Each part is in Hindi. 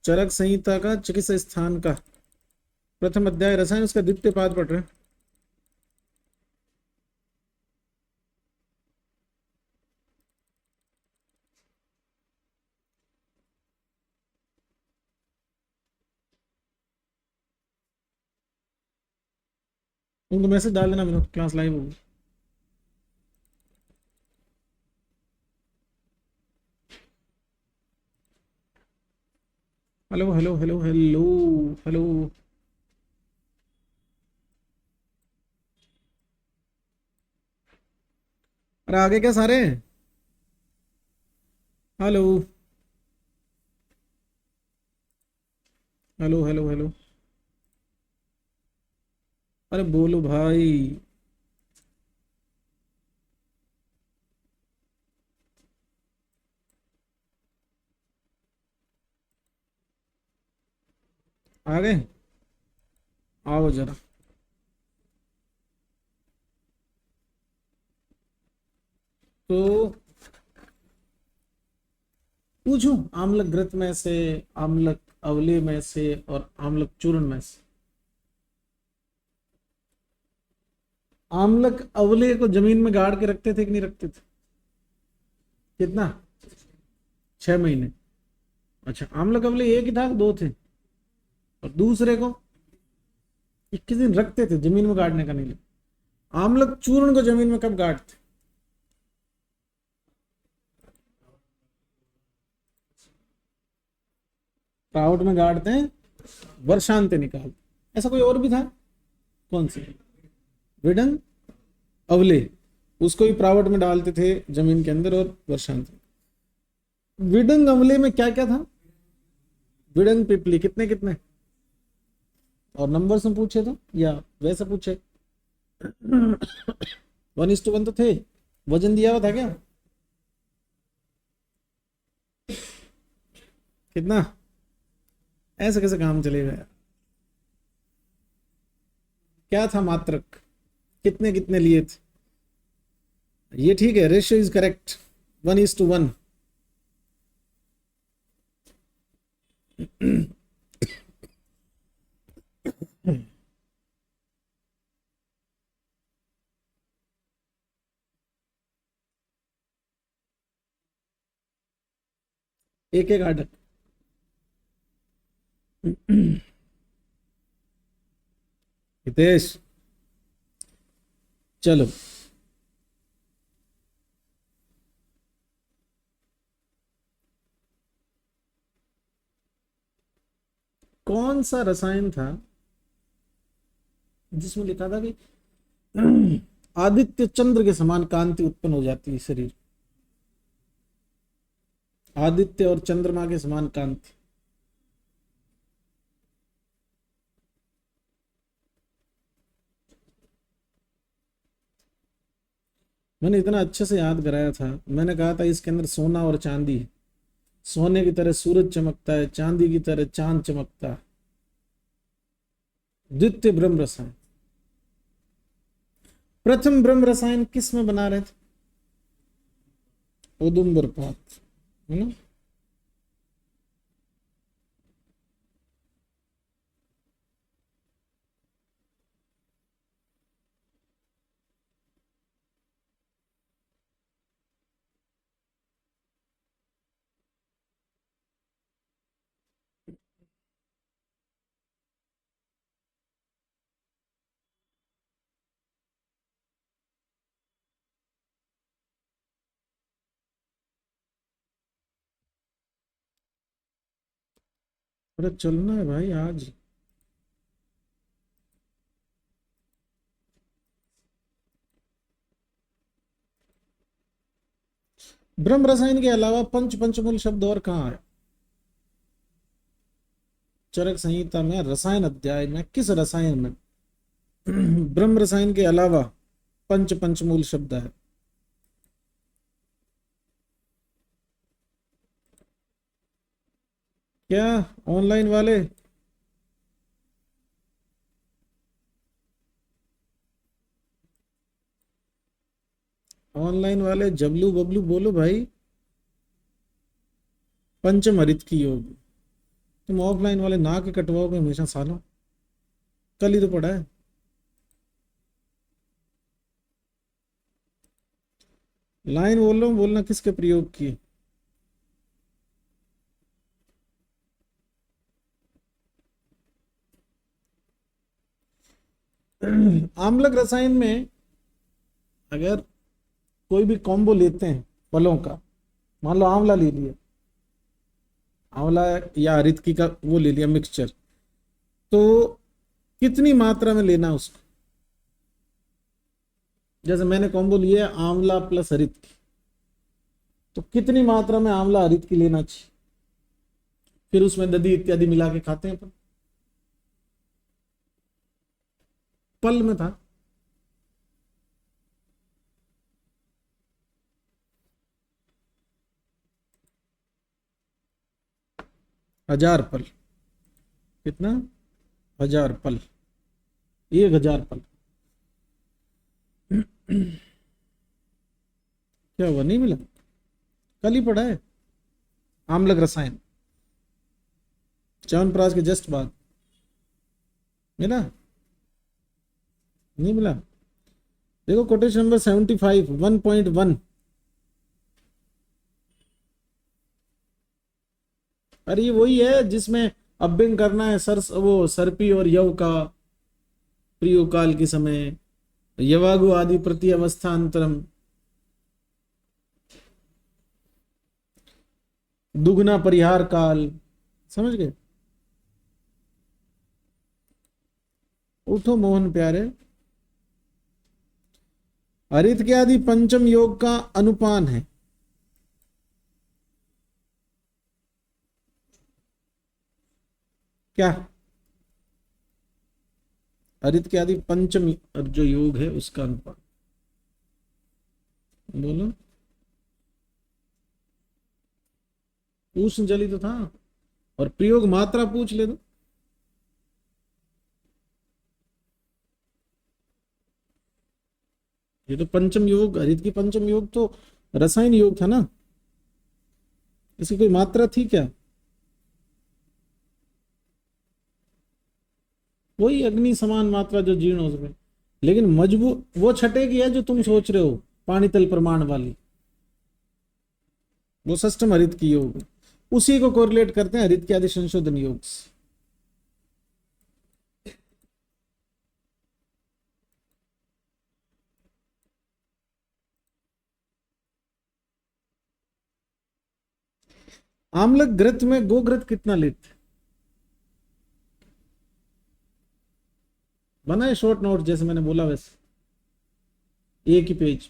चरक संहिता का चिकित्सा स्थान का प्रथम अध्याय रसायन, उसका द्वितीय पाद पढ़ रहे हैं। उनको मैसेज डाल देना, मेरे क्लास लाइव होगी। Hello hello hello hello hello. अरे आगे क्या सारे। Hello hello hello hello. अरे बोलो भाई। आ गए, आओ जरा। तो पूछूं, आम्लक घृत में से, आम्लक अवले में से और आम्लक चूर्ण में से। आम्लक अवले को जमीन में गाड़ के रखते थे कि नहीं रखते थे? कितना? 6 महीने। अच्छा, आम्लक अवले एक ही था कि दो थे? और दूसरे को 21 दिन रखते थे, जमीन में गाड़ने का नहीं। आम्लक चूर्ण को जमीन में कब गाड़ते? प्राउट में गाड़ते हैं, वर्षांत निकालते। ऐसा कोई और भी था? कौन सी? विडंग अवले, उसको भी प्रावट में डालते थे जमीन के अंदर, और वर्षांत। विडंग अवले में क्या क्या था? विडंग पिपली कितने कितने? और नंबर से पूछे तो या वैसे पूछे? 1:1 तो थे। वजन दिया हुआ था क्या? कितना? ऐसे कैसे काम चलेगा यार? क्या था मात्रक? कितने कितने लिए थे? ये ठीक है, रेशियो इज करेक्ट। 1:1। एक एक आर्डर। हितेश, चलो। कौन सा रसायन था जिसमें लिखा था कि आदित्य चंद्र के समान कांति उत्पन्न हो जाती है शरीर? आदित्य और चंद्रमा के समान कांति। मैंने इतना अच्छे से याद कराया था, मैंने कहा था इसके अंदर सोना और चांदी है। सोने की तरह सूरज चमकता है, चांदी की तरह चांद चमकता है। द्वितीय ब्रह्म रसायन। प्रथम ब्रह्म रसायन किस में बना रहे थे? औदुंबर पात, है ना? अरे चलना है भाई आज। ब्रह्म रसायन के अलावा पंचमूल शब्द और कहाँ है? चरक संहिता में रसायन अध्याय में किस रसायन में ब्रह्म रसायन के अलावा पंचमूल शब्द है? क्या ऑनलाइन वाले? ऑनलाइन वाले जबलू बबलू बोलो भाई। पंचम हरित की योग। तुम ऑफलाइन वाले ना के कटवाओगे हमेशा सालों, कल ही तो पढ़ा है। लाइन बोल रहा हूँ, बोलना किसके प्रयोग की। आम्लक रसायन में अगर कोई भी कॉम्बो लेते हैं फलों का, मान लो आंवला ले लिया, आंवला या हरितकी का वो ले लिया मिक्सचर, तो कितनी मात्रा में लेना उसको। जैसे मैंने कॉम्बो लिया है आंवला प्लस हरितकी, तो कितनी मात्रा में आंवला हरितकी लेना चाहिए, फिर उसमें दही इत्यादि मिला के खाते हैं अपन। पल में था, हजार पल। कितना? 1000 पल, 1000 पल। क्या हुआ, नहीं मिला? कल ही पढ़ा है आम्लक रसायन, च्यवनप्राश के जस्ट बाद। मिला? नहीं मिला? देखो कोटेशन नंबर 75 1.1। अरे ये वही है जिसमें अभ्यंग करना है सर, वो सर्पी और यव का प्रयोग काल के समय, यवागु आदि प्रति अवस्थान्तरम, दुगना परिहार काल। समझ गए? उठो मोहन प्यारे। हरित के आदि पंचम योग का अनुपान है। क्या? हरित के आदि पंचम जो योग है उसका अनुपान बोलो। उष्ण जली तो था, और प्रयोग मात्रा पूछ ले दो। ये तो पंचम योग, हरित की पंचम योग तो रसायन योग था ना, इसकी कोई मात्रा थी क्या? वही अग्नि समान मात्रा जो जीर्ण हो सके, लेकिन मजबूत वो छठे की है जो तुम सोच रहे हो, पानीतल प्रमाण वाली, वो षष्ठम हरित की योग, उसी को कोरिलेट करते हैं हरित के आदि संशोधन योग से। आम्लक घृत में गोघृत कितना लेते? बनाए शॉर्ट नोट जैसे मैंने बोला वैसे, एक ही पेज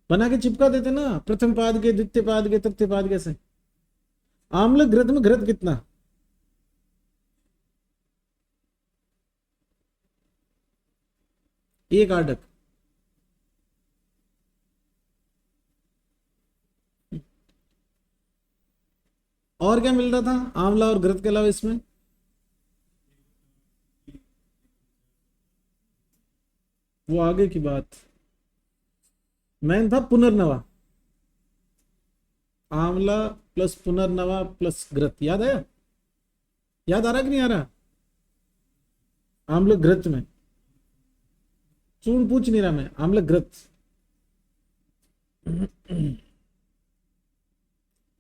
बना के चिपका देते ना, प्रथम पाद के, द्वितीय पाद के, तृतीय पाद के से। आम्लक घृत में घृत कितना? एक आडक। और क्या मिल रहा था आंवला और घृत के अलावा इसमें? वो आगे की बात। मैंने था पुनर्नवा, आंवला प्लस पुनर्नवा प्लस घृत, याद आया? याद आ रहा कि नहीं आ रहा? आम्ल घृत में चूर्ण पूछ नहीं रहा मैं, आम्ल घृत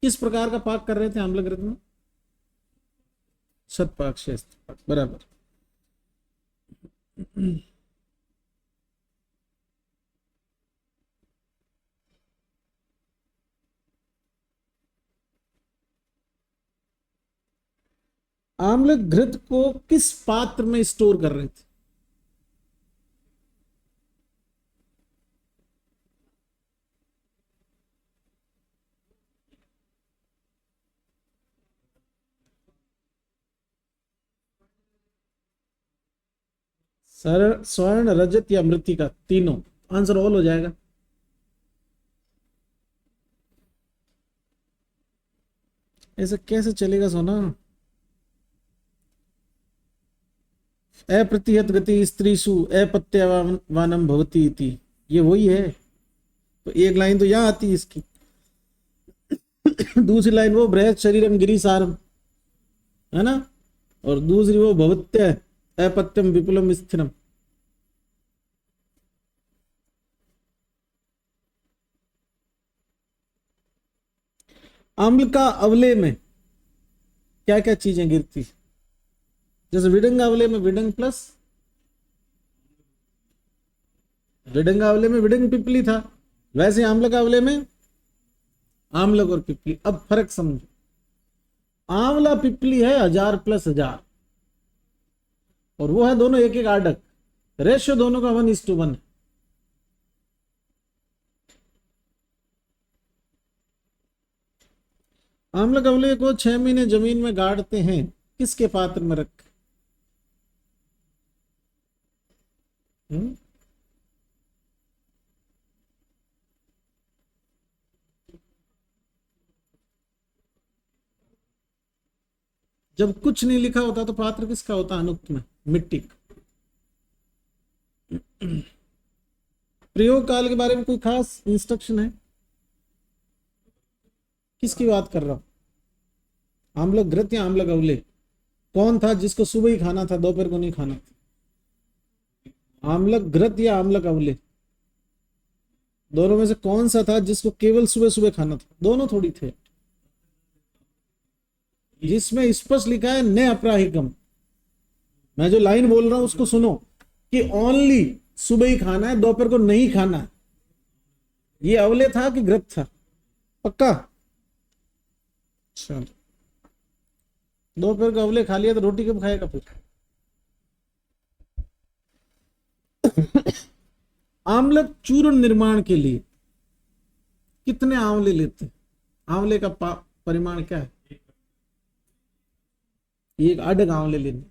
किस प्रकार का पाक कर रहे थे आम्ल घृत में? शतपाक, शेषपाक, बराबर। आम्ल घृत को किस पात्र में स्टोर कर रहे थे? सर स्वर्ण, रजत या मृतिका, तीनों। आंसर ऑल हो जाएगा। ऐसे कैसे चलेगा सोना? अप्रतिहत गति स्त्रीषु अपत्यवानम भवती इति, ये वही है। तो एक लाइन तो यहां आती है इसकी, दूसरी लाइन वो बृहत शरीरम गिरिसारम, है ना, और दूसरी वो भवत्य अपत्यम विपुलम स्थिरम। अम्ल का अवले में क्या क्या चीजें गिरती, जैसे विडंग अवले में विडंग प्लस, विडंग अवले में विडंग पिपली था, वैसे आम्ल का अवले में आम्लक और पिपली। अब फर्क समझो, आंवला पिपली है 1000 + 1000 और वो है दोनों एक एक आडक, रेशियो दोनों का 1:1 है। आम्ल कवले को 6 महीने जमीन में गाड़ते हैं, किसके पात्र में रख? जब कुछ नहीं लिखा होता तो पात्र किसका होता? अनुक्त में मिट्टी का। प्रयोग काल के बारे में कोई खास इंस्ट्रक्शन है? किसकी बात कर रहा हूं? आम्ल घृत या आम्ल कवले? कौन था जिसको सुबह ही खाना था, दोपहर को नहीं खाना था? आम्ल घृत या आम्ल कवले, दोनों में से कौन सा था जिसको केवल सुबह सुबह खाना था? दोनों थोड़ी थे। जिसमें स्पष्ट लिखा है न अपराहिकम, मैं जो लाइन बोल रहा हूं उसको सुनो, कि ओनली सुबह ही खाना है, दोपहर को नहीं खाना है। ये अवले था कि घृत था? पक्का? चलो, दोपहर का अवले खा लिया तो रोटी कब खाएगा फिर? आम्लक चूर्ण निर्माण के लिए कितने आंवले लेते हैं? आंवले का परिमाण क्या है? एक आध आंवले लेने,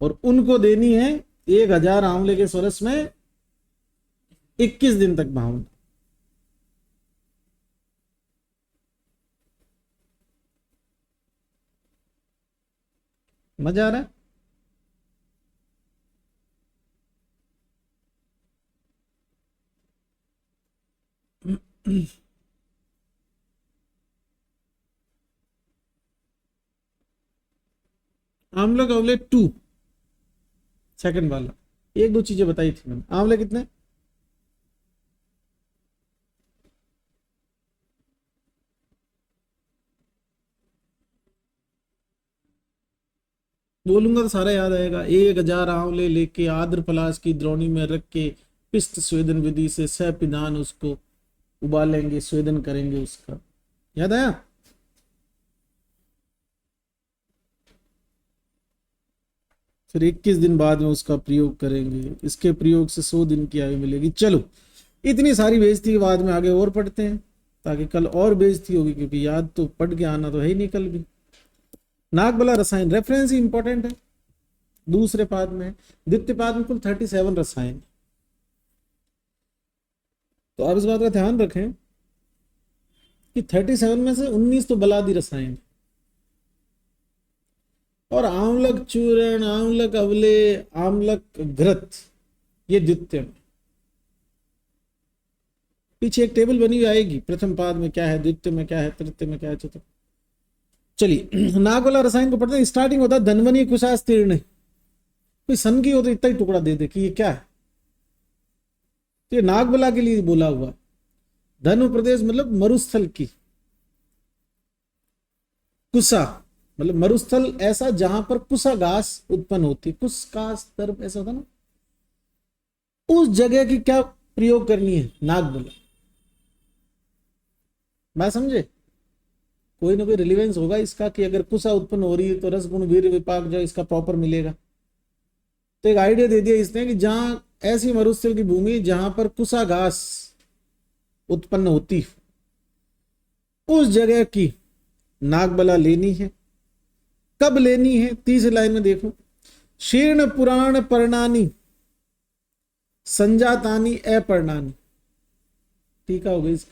और उनको देनी है 1000 आंवले के सरस में 21 दिन तक भावना। मजा आ रहा है? आंवले का अवले 2 सेकंड वाला, एक दो चीजें बताई थी मैंने। आंवले कितने? बोलूंगा तो सारा याद आएगा। 1000 आंवले लेके आद्र पलाश की द्रोणी में रख के पिष्ट स्वेदन विधि से सपिधान उसको उबालेंगे, स्वेदन करेंगे, उसका याद आया? फिर 21 दिन बाद में उसका प्रयोग करेंगे, इसके प्रयोग से 100 दिन की आयु मिलेगी। चलो, इतनी सारी बेइज्जती के बाद में आगे और पढ़ते हैं, ताकि कल और बेइज्जती होगी, क्योंकि याद तो पढ़ के आना तो है ही नहीं कल भी। नागबला रसायन, रेफरेंस ही इंपॉर्टेंट है। दूसरे पाद में, द्वितीय पाद में कुल 37 रसायन। तो आप इस बात का ध्यान रखें कि 37 में से 19 तो बलादी रसायन, और आंवलक चूर्ण, आंवलक अवले, आंवलक घृत, ये द्वितीय में। पीछे एक टेबल बनी हुई आएगी, प्रथम पाद में क्या है, द्वितीय में क्या है, तृतीय में क्या है, चतुर्थ। चलिए, नागबला रसायन को पढ़ते हैं। स्टार्टिंग होता है धनवनी कुशास्तीर्ण। कोई सन की हो तो इतना ही टुकड़ा दे दे कि ये क्या है। तो ये नागबला के लिए बोला हुआ। धनु प्रदेश मतलब मरुस्थल की, कुशा मतलब मरुस्थल ऐसा जहां पर कुशा घास उत्पन्न होती, कुश का स्तर ऐसा होता ना, उस जगह की क्या प्रयोग करनी है? नागबला। मैं समझे? कोई ना कोई रिलेवेंस होगा इसका, कि अगर कुशा उत्पन्न हो रही है तो रसगुण वीर विपाक जो इसका प्रॉपर मिलेगा। तो एक आइडिया दे दिया इसने कि जहां ऐसी मरुस्थल की भूमि जहां पर कुशा घास उत्पन्न होती, उस जगह की नागबला लेनी है। कब लेनी है? तीसरी लाइन में देखो, शीर्ण पुराण पर्णानी संजातानी अपर्णानी। टीका हो गई इसकी।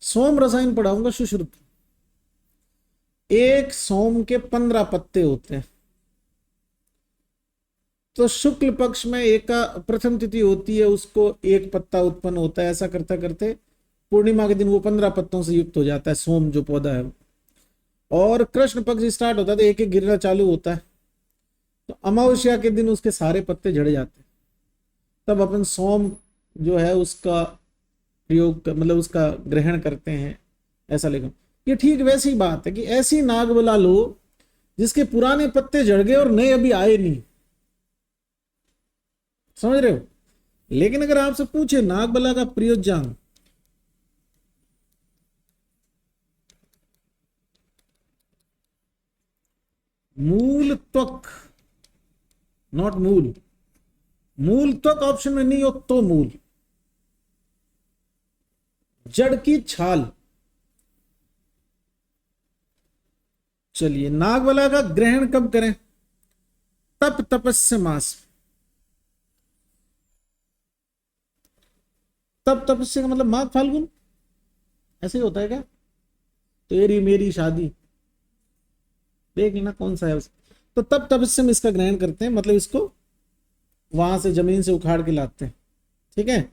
सोम रसायन पढ़ाऊंगा सुश्रुत। एक सोम के 15 पत्ते होते हैं, तो शुक्ल पक्ष में एक का प्रथम तिथि होती है, उसको एक पत्ता उत्पन्न होता है। ऐसा करते करते पूर्णिमा के दिन वो 15 पत्तों से युक्त हो जाता है, सोम जो पौधा है। और कृष्ण पक्ष स्टार्ट होता है तो एक एक गिरना चालू होता है, तो अमावस्या के दिन उसके सारे पत्ते झड़ जाते हैं। तब अपन सोम जो है उसका प्रयोग मतलब उसका ग्रहण करते हैं, ऐसा लिखो। ये ठीक वैसी बात है कि ऐसी नागबला लो जिसके पुराने पत्ते झड़ गए और नए अभी आए नहीं, समझ रहे हो। लेकिन अगर आपसे पूछे नागबला का प्रयोजन, मूल त्वक, नॉट मूल, मूल त्वक ऑप्शन में नहीं हो तो मूल, जड़ की छाल। चलिए, नागबला का ग्रहण कब करें? तप तपस्य मास। तप तपस्य का मतलब माघ फाल्गुन, ऐसे ही होता है क्या? तेरी मेरी शादी, देख लेना कौन सा है उस। तो तब तपस्य में इसका ग्रहण करते हैं, मतलब इसको वहां से जमीन से उखाड़ के लाते हैं, ठीक है।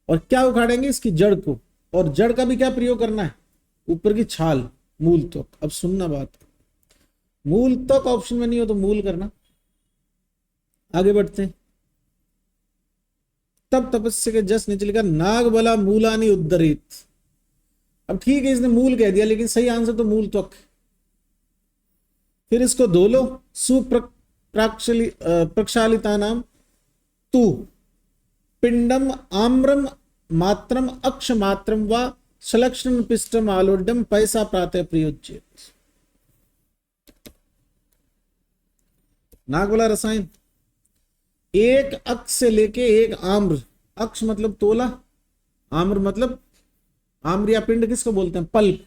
और क्या उखाड़ेंगे? इसकी जड़ को, और जड़ का भी क्या प्रयोग करना है? ऊपर की छाल, मूल त्वक। अब सुनना बात, मूल त्वक ऑप्शन में नहीं हो तो मूल करना। आगे बढ़ते हैं। तब तपस्या के जस्ट नीचे लिखा नागबला मूलानी उद्धरित। अब ठीक है, इसने मूल कह दिया, लेकिन सही आंसर तो मूल त्वक। फिर इसको धो लो, प्रक्षालिता नाम तू पिंडम आम्रम मात्रम अक्ष मात्रम व सलक्षण पिष्टम आलोड्यम पैसा प्रातः प्रयोज्य। नागबला रसायन, एक अक्ष से लेके एक आम्र, अक्ष मतलब तोला, आम्र मतलब आम्र या पिंड किसको बोलते हैं? पल्प।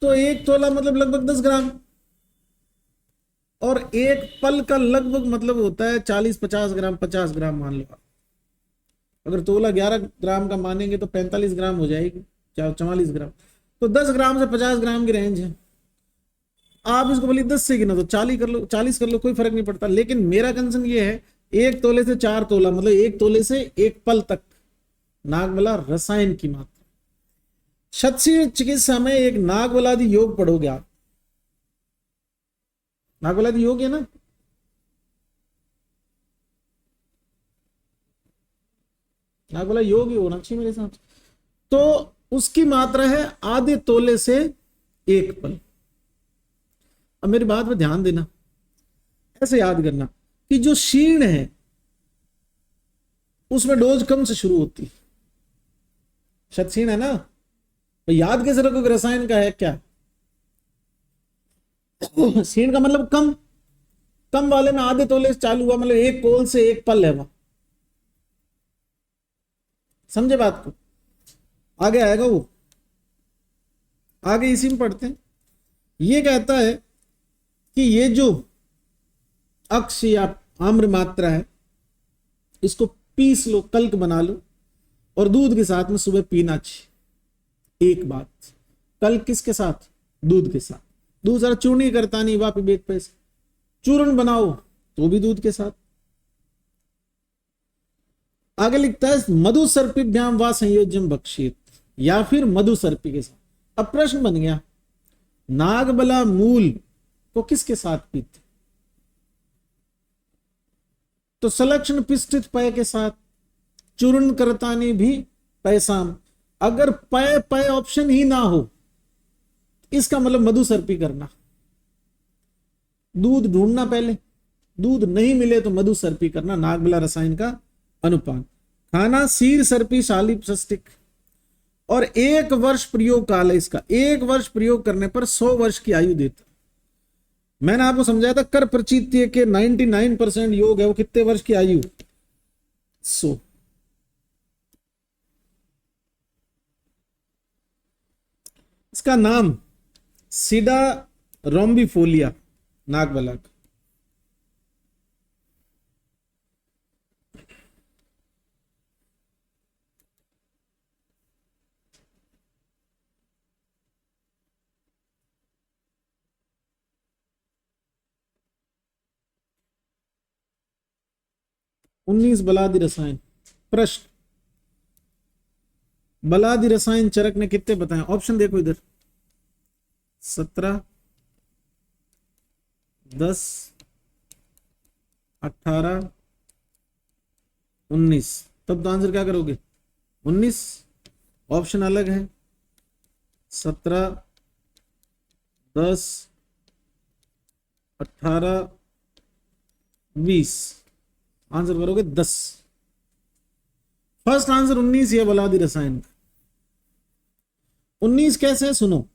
तो एक तोला मतलब लगभग 10 ग्राम, और एक पल का लगभग मतलब होता है 40-50 ग्राम, 50 ग्राम मान लो। अगर तोला 11 ग्राम का मानेंगे तो 45 ग्राम हो जाएगी, 44 ग्राम। तो 10 ग्राम से 50 ग्राम की रेंज है। आप इसको बोलिए 10 से गिनो तो 40 कर लो, 40 कर लो, कोई फर्क नहीं पड़ता। लेकिन मेरा कंसर्न ये है, एक तोले से 4 तोला मतलब एक तोले से एक पल तक नागबला रसायन की मात्रा। क्षत्रिय चिकित्सा में एक नागबलादि योग पढ़ोगे आप। नागबलादि योग है ना, नागबला योग ही होना चाहिए मेरे हिसाब से। तो उसकी मात्रा है आधे तोले से एक पल। अब मेरी बात पे ध्यान देना, ऐसे याद करना कि जो क्षीण है उसमें डोज कम से शुरू होती, क्षीण है ना, तो याद कैसे रखोगे रसायन का है क्या? क्षीण का मतलब कम, कम वाले में आधे तोले से चालू हुआ, मतलब एक कोल से एक पल है वहां, समझे बात को। आगे आएगा वो, आगे इसी में पढ़ते हैं। ये कहता है कि ये जो अक्ष या आम्र मात्रा है इसको पीस लो, कल्क बना लो, और दूध के साथ में सुबह पीना चाहिए। एक बात, कल्क किसके साथ? दूध के साथ। दूसरा चूर्णी करता नहीं वापी बेट पे, चूर्ण बनाओ तो भी दूध के साथ। आगे लिखता है मधु सर्पिभ्याम व संयोजन बक्षित, या फिर मधु सर्पी के साथ। अब प्रश्न बन गया, नागबला मूल को किसके साथ पीते? तो सलक्षण पिष्टित पय के साथ, चूर्ण करतानी भी पैसाम। अगर पय पय ऑप्शन ही ना हो, इसका मतलब मधु सर्पी करना। दूध ढूंढना पहले, दूध नहीं मिले तो मधु सर्पी करना, नागबला रसायन का अनुपान। खाना सीर सर्पी शालिप सस्टिक, और 1 वर्ष प्रयोग काल है इसका। 1 वर्ष प्रयोग करने पर 100 वर्ष की आयु देता। मैंने आपको समझाया था कर प्रचित्य के 99% योग है वो कितने वर्ष की आयु? 100। इसका नाम सीडा रोम्बिफोलिया नागबला का। उन्नीस बलादि रसायन। प्रश्न, बलादि रसायन चरक ने कितने बताए? ऑप्शन देखो इधर, 17, 10, 18, 19। तब तो आंसर क्या करोगे? 19। ऑप्शन अलग है, 17, 10, 18, 20। आंसर करोगे 10। फर्स्ट आंसर 19 है बलादी रसायन का। 19 कैसे है सुनो,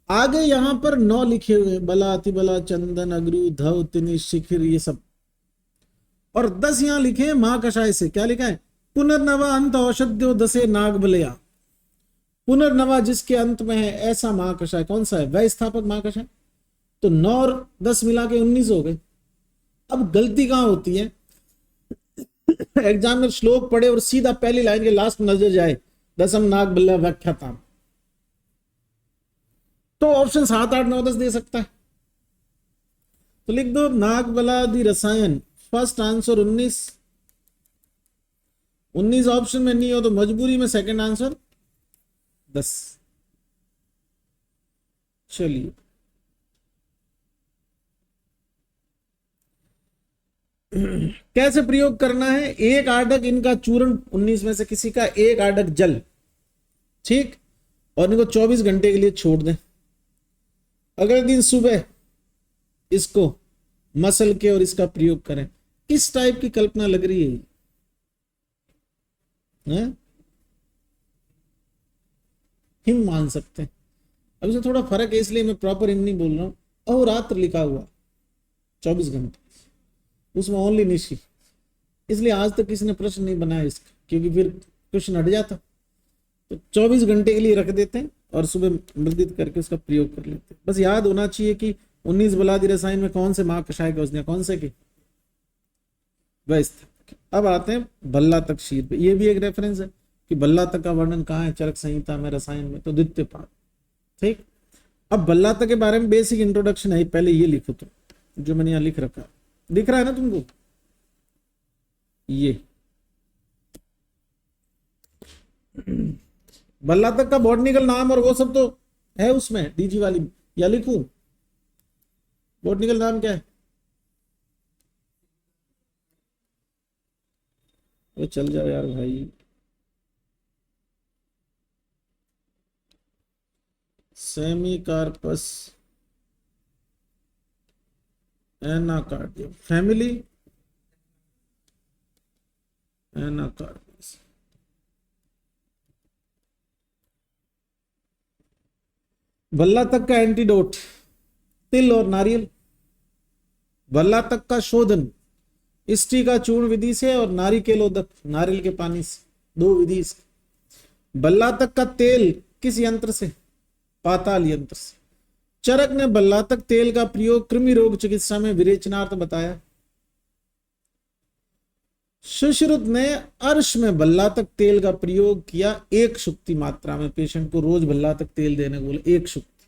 आगे यहां पर 9 लिखे हुए, बला, अतिबला, चंदन, अगरू, धव, तिनि, शिखिर, ये सब। और 10 यहां लिखे हैं महाकषाय से। क्या लिखा है? पुनर्नवा अंत औषध्यो दसे नागबलया। पुनर्नवा जिसके अंत में है ऐसा महाकषाय कौन सा है? वह स्थापक महाकषाय। तो 9 और 10 मिला के 19 हो गए। अब गलती कहां होती है? एग्जामिनर श्लोक पढ़े और सीधा पहली लाइन के लास्ट नजर जाए, दसम नागबल्या व्याख्याता, तो ऑप्शन 7, 8, 9, 10 दे सकता है। तो लिख दो नागबलादि रसायन, फर्स्ट आंसर 19। 19 ऑप्शन में नहीं हो तो मजबूरी में सेकंड आंसर 10। चलिए, कैसे प्रयोग करना है? एक आडक इनका चूर्ण, 19 में से किसी का एक आडक जल, ठीक, और इनको 24 घंटे के लिए छोड़ दें। अगले दिन सुबह इसको मसल के और इसका प्रयोग करें। किस टाइप की कल्पना लग रही है? हिम मान सकते हैं। अब इसमें थोड़ा फर्क है, इसलिए मैं प्रॉपर हिम नहीं बोल रहा हूं। अहोरात्र लिखा हुआ 24 घंटे, उसमें ओनली निशी, इसलिए आज तक किसी ने प्रश्न नहीं बनाया इसका, क्योंकि फिर क्वेश्चन हट जाता। तो 24 घंटे के लिए रख देते हैं और सुबह मृदित करके उसका प्रयोग कर लेते हैं। बस याद होना चाहिए कि 19 बलादी रसायन में कौन से महाकषाय की औषधियां, कौन से की वैस्त। अब आते हैं बल्ला तक शीर पे। ये भी एक रेफरेंस है कि बल्ला तक का वर्णन कहाँ है? चरक संहिता में, रसायन में, तो द्वितीय पाठ, ठीक। अब बल्ला तक के बारे में बेसिक इंट्रोडक्शन है, पहले ये लिखो तो, जो मैंने यहाँ लिख रखा, दिख रहा है ना तुमको? ये बल्ला तक का बॉटनिकल नाम और वो सब तो है उसमें डीजी वाली, या लिखूं? बॉटनिकल नाम क्या है? वो चल जाओ यार भाई, सेमीकार्पस एनाकार्डियम, फैमिली एनाकार्पस। बल्ला तक का एंटीडोट, तिल और नारियल। बल्ला तक का शोधन, स्टी का चूर्ण विधि से और नारिकेलोदक, नारियल के पानी से, 2 विधि से। बल्ला तक का तेल किस यंत्र से? पाताल यंत्र से। चरक ने बल्ला तक तेल का प्रयोग कृमि रोग चिकित्सा में विरेचनार्थ बताया। सुश्रुत ने अर्श में बल्ला तक तेल का प्रयोग किया 1 शुक्ति मात्रा में। पेशेंट को रोज बल्ला तक तेल देने को बोले, 1 शुक्ति।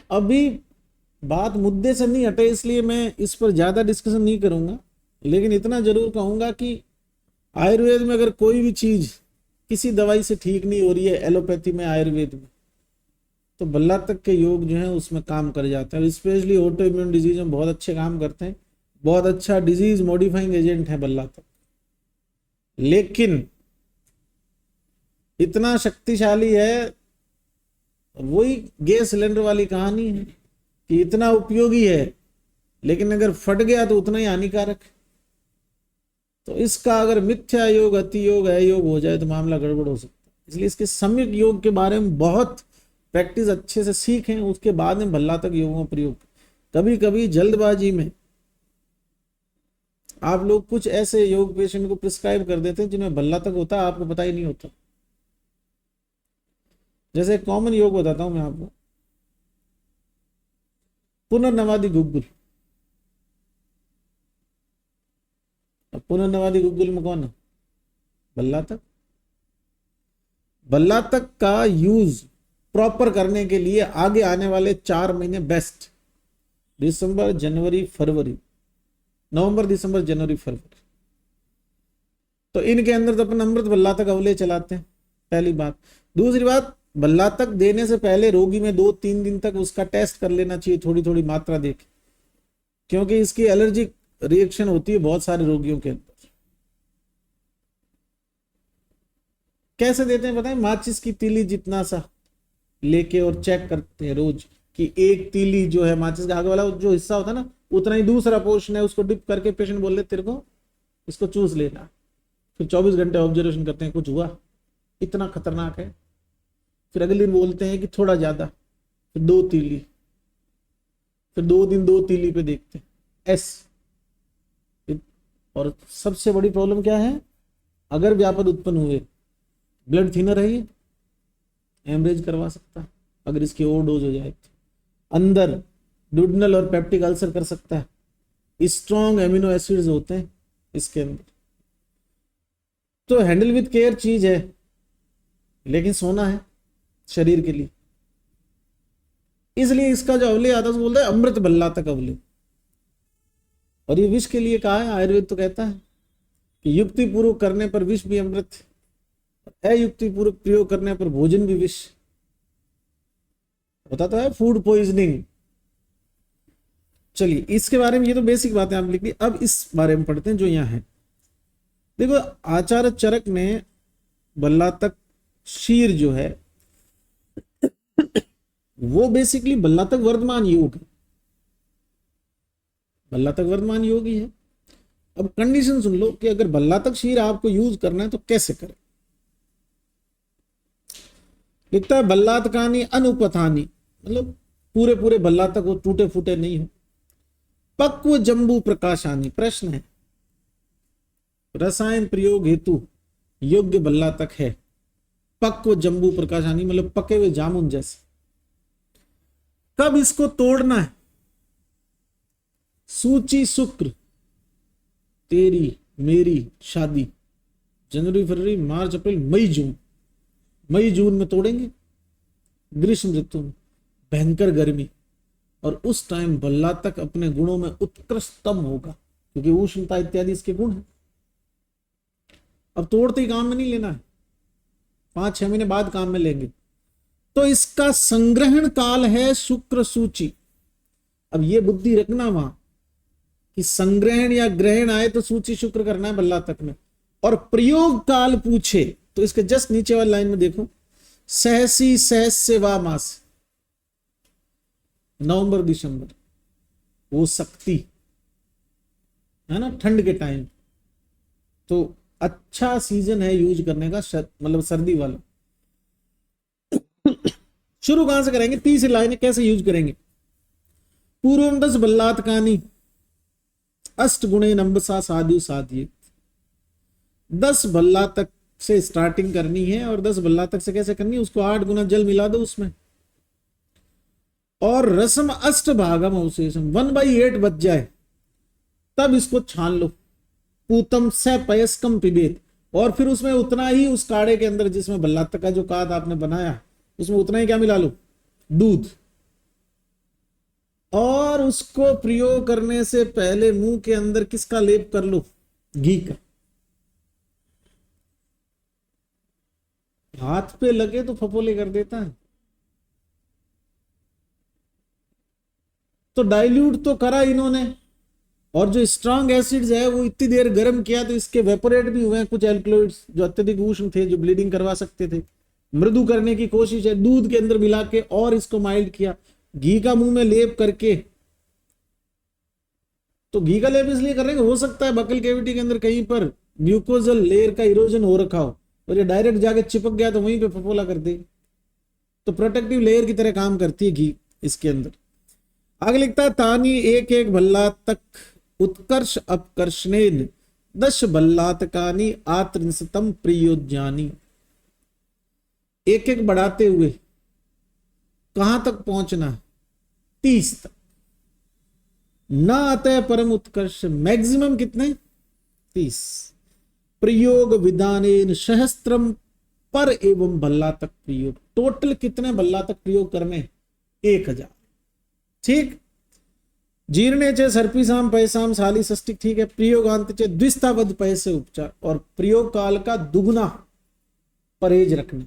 अभी बात मुद्दे से नहीं हटे, इसलिए मैं इस पर ज्यादा डिस्कशन नहीं करूंगा, लेकिन इतना जरूर कहूंगा कि आयुर्वेद में अगर कोई भी चीज किसी दवाई से ठीक नहीं हो रही है, एलोपैथी में, आयुर्वेद में, तो बल्ला तक के योग जो है उसमें काम कर जाते हैं। स्पेशली ऑटो इम्यून डिजीज में बहुत अच्छे काम करते हैं। बहुत अच्छा डिजीज मॉडिफाइंग एजेंट है बल्ला तक। लेकिन इतना शक्तिशाली है, वही गैस सिलेंडर वाली कहानी है कि इतना उपयोगी है, लेकिन अगर फट गया तो उतना ही हानिकारक। तो इसका अगर मिथ्या योग, अति योग, अयोग हो जाए तो मामला गड़बड़ हो सकता है। इसलिए इसके सम्यक योग के बारे में बहुत प्रैक्टिस अच्छे से सीखें, उसके बाद में भल्ला तक योगों का प्रयोग। कभी कभी जल्दबाजी में आप लोग कुछ ऐसे योग पेशेंट को प्रिस्क्राइब कर देते हैं जिनमें भल्ला तक होता है, आपको पता ही नहीं होता। जैसे कॉमन योग बताता हूं मैं आपको, पुनर्नवादि गुग्गुल। अब पुनर्नवादि गुग्गुल में कौन है? बल्ला तक। बल्ला तक का यूज प्रॉपर करने के लिए आगे आने वाले 4 महीने बेस्ट, दिसंबर, जनवरी, फरवरी, नवंबर, दिसंबर, जनवरी, फरवरी, तो इनके अंदर तो अपन अमृत भल्लातक अवले चलाते हैं, पहली बात। दूसरी बात, भल्लातक देने से पहले रोगी में 2-3 दिन तक उसका टेस्ट कर लेना चाहिए, थोड़ी थोड़ी मात्रा देके, क्योंकि इसकी एलर्जिक रिएक्शन होती है बहुत सारे रोगियों के अंदर। कैसे देते हैं बताएं? माचिस की तीली जितना सा लेके और चेक करते हैं रोज कि एक तीली जो है माचिस का आगे वाला जो हिस्सा होता है ना, उतना ही दूसरा पोर्शन है, उसको डिप करके पेशेंट बोल रहे तेरे को इसको चूस लेना। फिर 24 घंटे ऑब्जर्वेशन करते हैं, कुछ हुआ? इतना खतरनाक है। फिर अगले दिन बोलते हैं कि थोड़ा ज्यादा, फिर 2 तीली, फिर 2 दिन 2 तीली पे देखते हैं एस। और सबसे बड़ी प्रॉब्लम क्या है? अगर व्यापद उत्पन्न हुए, ब्लड थिनर है ये, एमरेज करवा सकता है अगर इसकी ओवरडोज हो जाए तो। अंदर ड्यूडनल और पेप्टिक अल्सर कर सकता है। स्ट्रॉन्ग एमिनो एसिड्स होते हैं इसके अंदर। तो हैंडल विद केयर चीज है, लेकिन सोना है शरीर के लिए। इसलिए इसका जो अवले आता है बोलता है अमृत भल्लातक अवले। और ये विष के लिए कहा है। आयुर्वेद तो कहता है कि युक्ति पूर्वक करने पर विष भी अमृत, अयुक्ति पूर्वक प्रयोग करने पर भोजन भी विष। होता तो है फूड पॉइजनिंग। चलिए इसके बारे में, ये तो बेसिक बातें आप लिख ली। अब इस बारे में पढ़ते हैं जो यहाँ है। देखो आचार्य चरक ने भल्लातक शीर जो है वो बेसिकली भल्लातक वर्धमान योग है, भल्लातक वर्धमान योग ही है। अब कंडीशन सुन लो कि अगर भल्लातक शीर आपको यूज करना है तो कैसे करें। लिखता है भल्लातकानी अनुपथानी, मतलब पूरे पूरे भल्लातक हो, टूटे फूटे नहीं हो। पक्व जंबू प्रकाशानी, प्रश्न है रसायन प्रयोग हेतु योग्य भल्लातक है पक्व जंबू प्रकाशानी, मतलब पके हुए जामुन जैसे। कब इसको तोड़ना है? सूची शुक्र तेरी मेरी शादी, जनवरी फरवरी मार्च अप्रैल मई जून, मई जून में तोड़ेंगे, ग्रीष्म ऋतु में भयंकर गर्मी, और उस टाइम भल्लातक अपने गुणों में उत्कृष्टतम होगा क्योंकि उष्णता इत्यादि इसके गुण है। अब तोड़ते ही काम में नहीं लेना है, 5-6 महीने बाद काम में लेंगे। तो इसका संग्रहण काल है शुक्र सूची। अब ये बुद्धि रखना वहां कि संग्रहण या ग्रहण आए तो सूची शुक्र करना है भल्लातक में। और प्रयोग काल पूछे तो इसके जस्ट नीचे वाली लाइन में देखो, सहसी सहस्य वा मास, नवंबर दिसंबर, वो शक्ति है ना, ठंड के टाइम। तो अच्छा सीजन है यूज करने का, मतलब सर्दी वाला। शुरू कहां से करेंगे? तीसरी लाइन कैसे यूज करेंगे? पूर्वम 10 भल्लातकानी अष्ट गुणे नंबसा साधु साधिये। 10 भल्लातक से स्टार्टिंग करनी है। और 10 भल्लातक से कैसे करनी है? उसको 8 गुना जल मिला दो उसमें, और रसम अष्ट भागम अवशेषम 1/8 बच जाए तब इसको छान लो। पूतम से पयस्कम पिबेत, और फिर उसमें उतना ही उस काढ़े के अंदर जिसमें भल्लातक का जो काढ़ा आपने बनाया उसमें उतना ही क्या मिला लो? दूध। और उसको प्रयोग करने से पहले मुंह के अंदर किसका लेप कर लो? घी का। हाथ पे लगे तो फपोले कर देता है। तो डाइल्यूट तो करा इन्होंने, और जो स्ट्रांग एसिड्स है वो इतनी देर गर्म किया तो इसके वेपोरेट भी हुए हैं कुछ एल्कलॉइड्स जो अत्यधिक उष्ण थे, जो ब्लीडिंग करवा सकते थे। मृदु करने की कोशिश है दूध के अंदर मिला के, और इसको माइल्ड किया घी का मुंह में लेप करके। तो घी का लेप इसलिए कर रहे हैं, हो सकता है बकल कैविटी के अंदर कहीं पर म्यूकोजल लेयर का इरोजन हो रखा हो और ये डायरेक्ट जाके चिपक गया तो वहीं पे फफोला कर दे। तो प्रोटेक्टिव लेयर की तरह काम करती है घी इसके अंदर। आगे लिखता है तानी एक एक भल्लातक उत्कर्ष अपकर्षणेन 10 भल्लातकानी आत्रिंशतम प्रियोज्ञानी। एक एक बढ़ाते हुए कहां तक पहुंचना? 30 तक। न अतः परम उत्कर्ष, मैक्सिमम कितने? 30। प्रयोग विधानेन सहस्त्रम पर एवं भल्लातक प्रयोग, टोटल कितने भल्लातक प्रयोग करने? 1000। ठीक। जीर्णे चे सर्पिसाम पैसाम साली षष्टिक, ठीक है। प्रयोगांत चे द्विस्तावध पैसे उपचार, और प्रयोग काल का दुगुना परहेज रखना।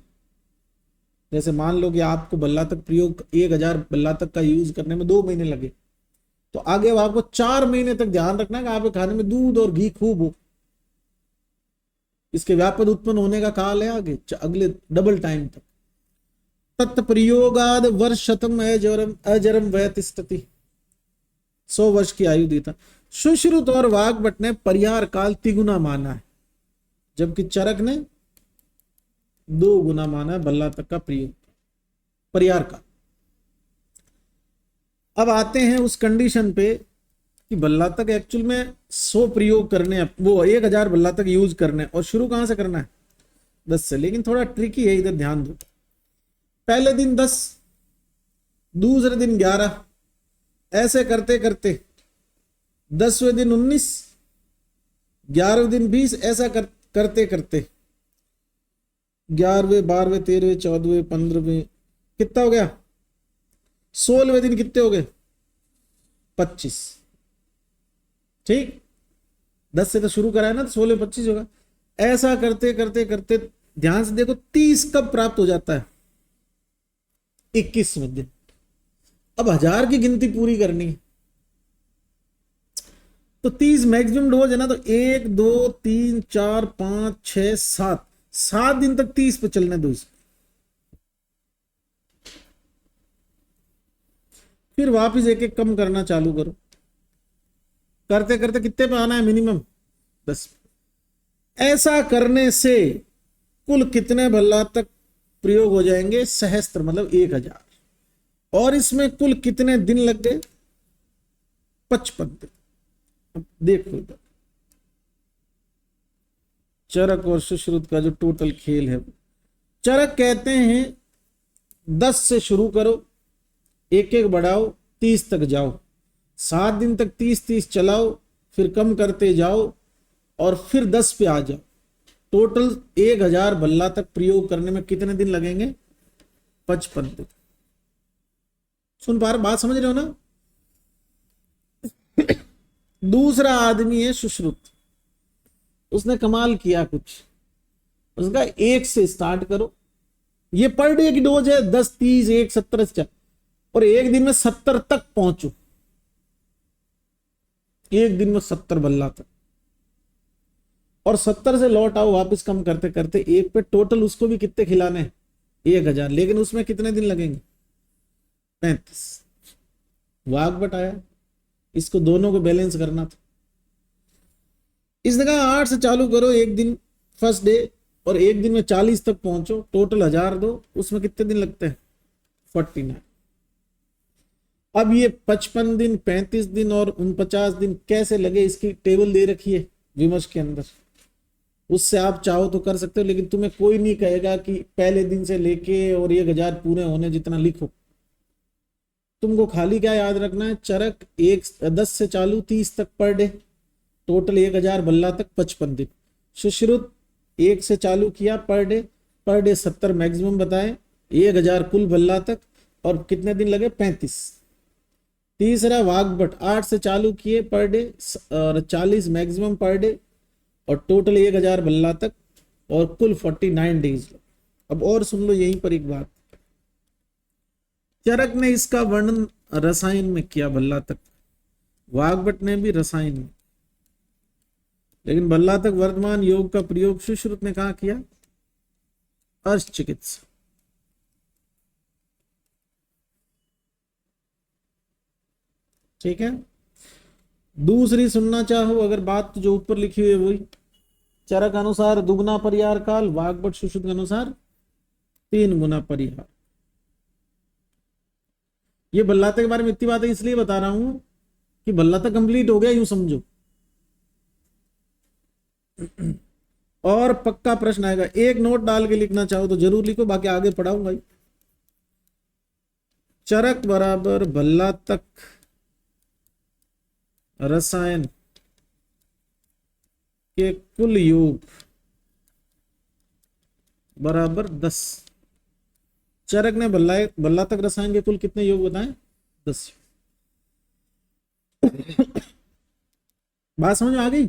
जैसे मान लो कि आपको बल्ला तक प्रयोग 1000 बल्ला तक का यूज करने में 2 महीने लगे, तो आगे अब आपको 4 महीने तक ध्यान रखना है कि आपके खाने में दूध और घी खूब हो। इसके व्यापद उत्पन्न होने का काल है आगे अगले डबल टाइम तक। तत्प्रयोगाद वर्षतम अजरम वयतिष्ठति, 100 वर्ष की आयु देता। सुश्रुत और वाग्भट ने परिहार काल तिगुना माना है, जबकि चरक ने 2 गुना माना है बल्ला तक का प्रयोग परिहार काल। अब आते हैं उस कंडीशन पे कि बल्ला तक एक्चुअल में 100 प्रयोग करने, वो 1000 बल्ला तक यूज करने, और शुरू कहां से करना है? 10 से। लेकिन थोड़ा ट्रिकी है, इधर ध्यान दो। पहले दिन 10, दूसरे दिन 11, ऐसे करते करते 10वें दिन 19, 11वें दिन 20, ऐसा करते करते 11वें 12वें 13वें 14वें 15वें कितना हो गया? 16वें दिन कितने हो गए? 25। ठीक, 10 से तो शुरू करा है ना, तो 16 25 होगा। ऐसा करते करते करते ध्यान से देखो 30 कब प्राप्त हो जाता है? 21वें दिन। अब 1000 की गिनती पूरी करनी है, तो 30 मैक्सिमम डोज है ना, तो 1 2 3 4 5 6 7 दिन तक 30 पे चलने दो इसको। फिर वापिस एक एक कम करना चालू करो। करते करते कितने पे आना है? मिनिमम 10। ऐसा करने से कुल कितने बल्ला तक प्रयोग हो जाएंगे? सहस्त्र, मतलब 1000। और इसमें कुल कितने दिन लग गए? 55 दिन। अब देखो इधर चरक और सुश्रुत का जो टोटल खेल है, चरक कहते हैं 10 से शुरू करो, एक एक बढ़ाओ, 30 तक जाओ, 7 दिन तक 30 चलाओ, फिर कम करते जाओ और फिर 10 पे आ जाओ। टोटल 1000 बल्ला तक प्रयोग करने में कितने दिन लगेंगे? 55 दिन। सुन पा रहे, बात समझ रहे हो ना? दूसरा आदमी है सुश्रुत, उसने कमाल किया कुछ, उसका 1 से स्टार्ट करो। ये पर डे की डोज है 10 30 1 70, और एक दिन में 70 तक पहुंचो, एक दिन में 70 बल्ला तक, और 70 से लौट आओ वापस कम करते करते एक पे। टोटल उसको भी कितने खिलाने हैं? 1000। लेकिन उसमें कितने दिन लगेंगे? 35। वाग्भट आया, इसको दोनों को बैलेंस करना था। इसने कहा 8 से चालू करो एक दिन फर्स्ट डे, और एक दिन में 40 तक पहुंचो, टोटल 1000 दो, उसमें कितने दिन लगते हैं? 49। अब ये 55 दिन 35 दिन और 49 दिन कैसे लगे, इसकी टेबल दे रखी है विमर्श के अंदर, उससे आप चाहो तो कर सकते हो। लेकिन तुम्हें कोई नहीं कहेगा कि पहले दिन से लेके और 1000 पूरे होने जितना लिखो। तुमको खाली क्या याद रखना है? चरक 10 से चालू 30 तक पर डे, टोटल 1000 बल्ला तक 55 दिन। सुश्रुत 1 से चालू किया पर डे 70 मैक्सिमम बताए, 1000 कुल बल्ला तक, और कितने दिन लगे? 35। तीसरा वाग्भट 8 से चालू किए पर डे और 40 मैक्सिमम पर डे, और टोटल 1000 बल्ला तक, और कुल 49 डेज। अब और सुन लो यहीं पर एक बात, चरक ने इसका वर्णन रसायन में किया बल्ला तक, वाग्भट ने भी रसायन में, लेकिन बल्ला तक वर्तमान योग का प्रयोग सुश्रुत ने कहा किया? अर्श चिकित्सा। ठीक है, दूसरी सुनना चाहो अगर बात, तो जो ऊपर लिखी हुई है वही। चरक अनुसार दुगुना परिहार काल, वाग्भट सुश्रुत के अनुसार 3 गुना परिहार। ये बल्लाता के बारे में इतनी बातें इसलिए बता रहा हूं कि बल्लाता कंप्लीट हो गया, यूं समझो। और पक्का प्रश्न आएगा, एक नोट डाल के लिखना चाहो तो जरूर लिखो, बाकी आगे पढ़ाऊंगा। चरक बराबर बल्ला तक रसायन के कुल योग बराबर 10। चरक ने बल्ला तक रसायन के कुल कितने योग बताए? 10। बात समझ में आ गई।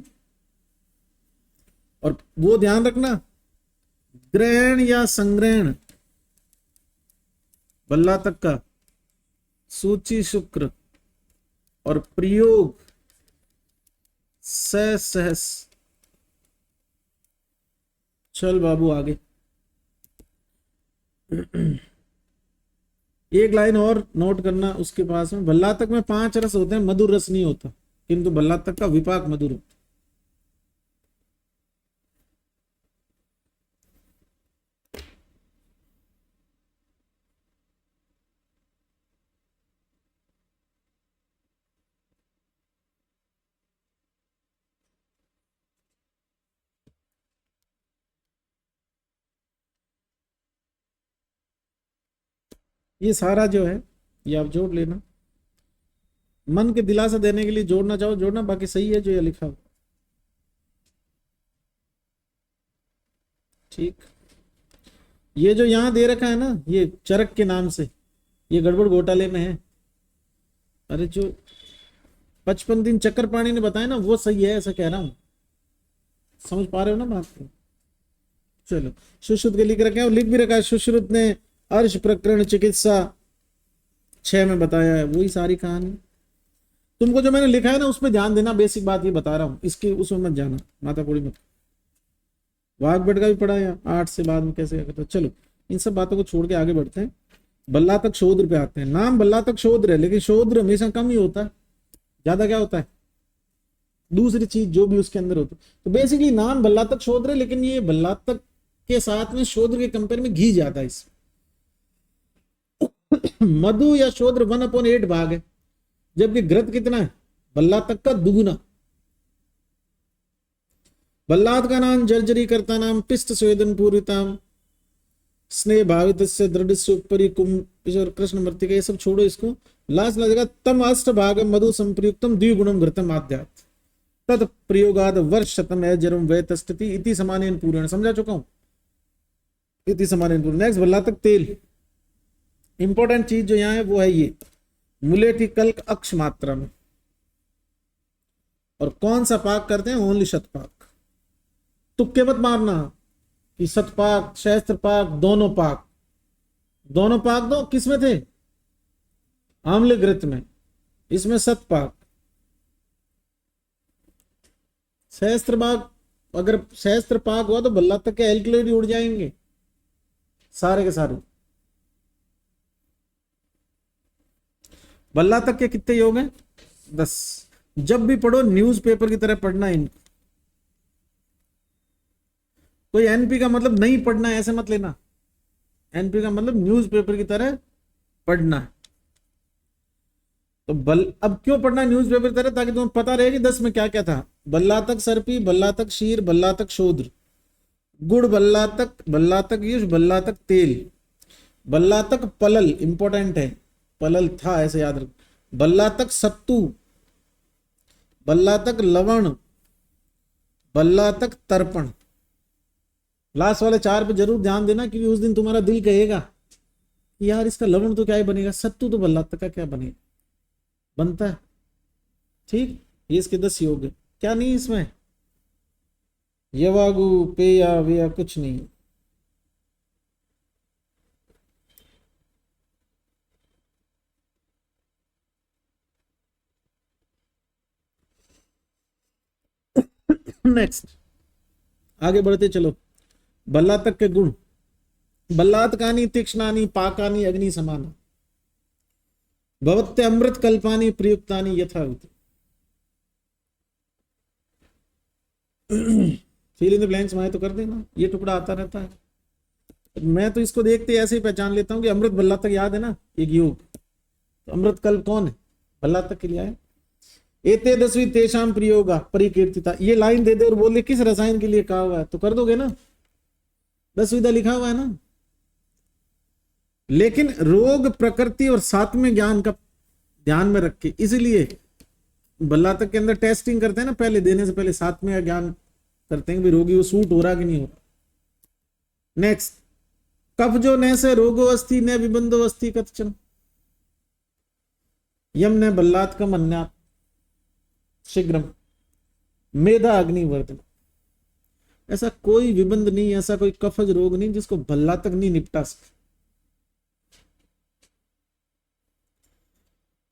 और वो ध्यान रखना, ग्रहण या संग्रहण बल्ला तक का, सूची शुक्र और प्रयोग सहस। चल बाबू आगे। एक लाइन और नोट करना उसके पास में, भल्ला तक में 5 रस होते हैं, मधुर रस नहीं होता, किंतु भल्ला तक का विपाक मधुर होता। ये सारा जो है ये आप जोड़ लेना, मन के दिलासा देने के लिए जोड़ना चाहो जोड़ना, बाकी सही है जो ये लिखा हो। ठीक, ये जो यहां दे रखा है ना, ये चरक के नाम से, ये गड़बड़ घोटाले में है। अरे जो 55 दिन चक्रपाणी ने बताया ना वो सही है, ऐसा कह रहा हूं, समझ पा रहे हो ना बात को। चलो, सुश्रुत के लिख रखे हैं, लिख भी रखा है, सुश्रुत ने अर्श प्रकरण चिकित्सा 6 में बताया है, वही सारी कहानी। तुमको जो मैंने लिखा है ना उस पर ध्यान देना, बेसिक बात ये बता रहा हूं, इसकी उसमें मत जाना, माता कोड़ी मत। वाघभट का भी पढ़ा या 8 से बाद में कैसे करता। चलो इन सब बातों को छोड़ के आगे बढ़ते हैं, बल्ला तक शोद्र पे आते हैं। नाम बल्ला तक शोद्र है, लेकिन शोद्र हमेशा कम ही होता है, ज्यादा क्या होता है, दूसरी चीज जो भी उसके अंदर होती है। तो बेसिकली नाम बल्ला तक शोद्र है, लेकिन ये बल्ला तक के साथ में शोद्र के कंपेयर में घी ज्यादा है इसमें। मधु या शोद्र 1/8 भाग है, जबकि घृत कितना है, बल्ला तक का दुगुना। बल्लाद का नाम जर्जरी करता नाम पिष्ट स्वेदन पूरिताम स्नेह भावित से दृढ़ से ऊपरी कुंभ कृष्ण मृतिका, ये सब छोड़ो, इसको लास्ट लगेगा तम अष्ट भाग मधु संप्रयुक्तम द्विगुणम घृतम आद्यात तद प्रयोगाद वर्ष शतम अजरम वैतस्थिति इति समानेन पूर्ण। समझा चुका हूं, इति समानेन पूर्ण। नेक्स्ट बल्ला तक तेल, इंपॉर्टेंट चीज जो यहां है वो है ये मुलेठी कल्क अक्ष मात्रा में। और कौन सा पाक करते हैं, ओनली शतपाक। तुक्के मत मारना कि शतपाक सहस्त्र पाक दोनों पाक, दोनों पाक दो किस में थे, आम्ल घृत में, इसमें शतपाक। सहस्त्र पाक, अगर सहस्त्र पाक हुआ तो बल्ला तक के एल्कलॉइड उड़ जाएंगे सारे के सारे। बल्ला तक के कितने योग हैं, 10। जब भी पढ़ो न्यूज़पेपर की तरह पढ़ना इनको, कोई एनपी का मतलब नहीं पढ़ना है ऐसे मत लेना, एनपी का मतलब न्यूज़पेपर की तरह पढ़ना है। तो अब क्यों पढ़ना है न्यूज़पेपर की तरह, ताकि तुम्हें पता रहे कि 10 में क्या क्या था। बल्ला तक सर्पी, बल्ला तक शीर, बल्ला तक शोद्र, गुड़ बल्ला तक युष, बल्ला तक तेल, बल्ला तक पलल, इंपॉर्टेंट है, पलल था ऐसे याद रख, बल्ला तक सत्तू, बल्ला तक लवण, बल्ला तक तर्पण। लास्ट वाले 4 पे जरूर ध्यान देना, क्योंकि उस दिन तुम्हारा दिल कहेगा कि यार इसका लवण तो क्या ही बनेगा, सत्तू तो बल्ला तक का क्या बनेगा, बनता है। ठीक, ये इसके 10 योग है, क्या नहीं इसमें यवागु पेया वेया कुछ नहीं। नेक्स्ट आगे बढ़ते चलो, बल्ला तक के गुण, बल्लातकानी तीक्ष्णानी पाकानी अग्नि समान भवत्य अमृत Kalapani प्रयुक्तानी यथावती। Fill in the blanks माए तो कर देना, ये टुकड़ा आता रहता है, मैं तो इसको देखते ऐसे ही पहचान लेता हूं कि अमृत बल्ला तक याद है ना, एक योग, तो अमृत कल्प कौन है, बल्ला तक के लिए आए। एते 10वीं तेषाम प्रयोगा परिकीर्तिता, ये लाइन दे दे और बोले किस रसायन के लिए कहा हुआ है, तो कर दोगे ना, 10वीं लिखा हुआ है ना। लेकिन रोग प्रकृति और 7वें ज्ञान का ध्यान में रख के, इसलिए बल्ला तक के अंदर टेस्टिंग करते हैं ना, पहले देने से पहले 7वें ज्ञान करते हैं कि रोगी वो सूट हो रहा कि नहीं हो रहा। नेक्स्ट, कफ जो न से रोगो अस्थि न विबंधो अस्थि कथचन, यम न बल्लात का मन्यात, शीघ्रम, मेधा अग्निवर्धन। ऐसा कोई विबंध नहीं, ऐसा कोई कफज रोग नहीं जिसको भल्ला तक नहीं निपटा सके।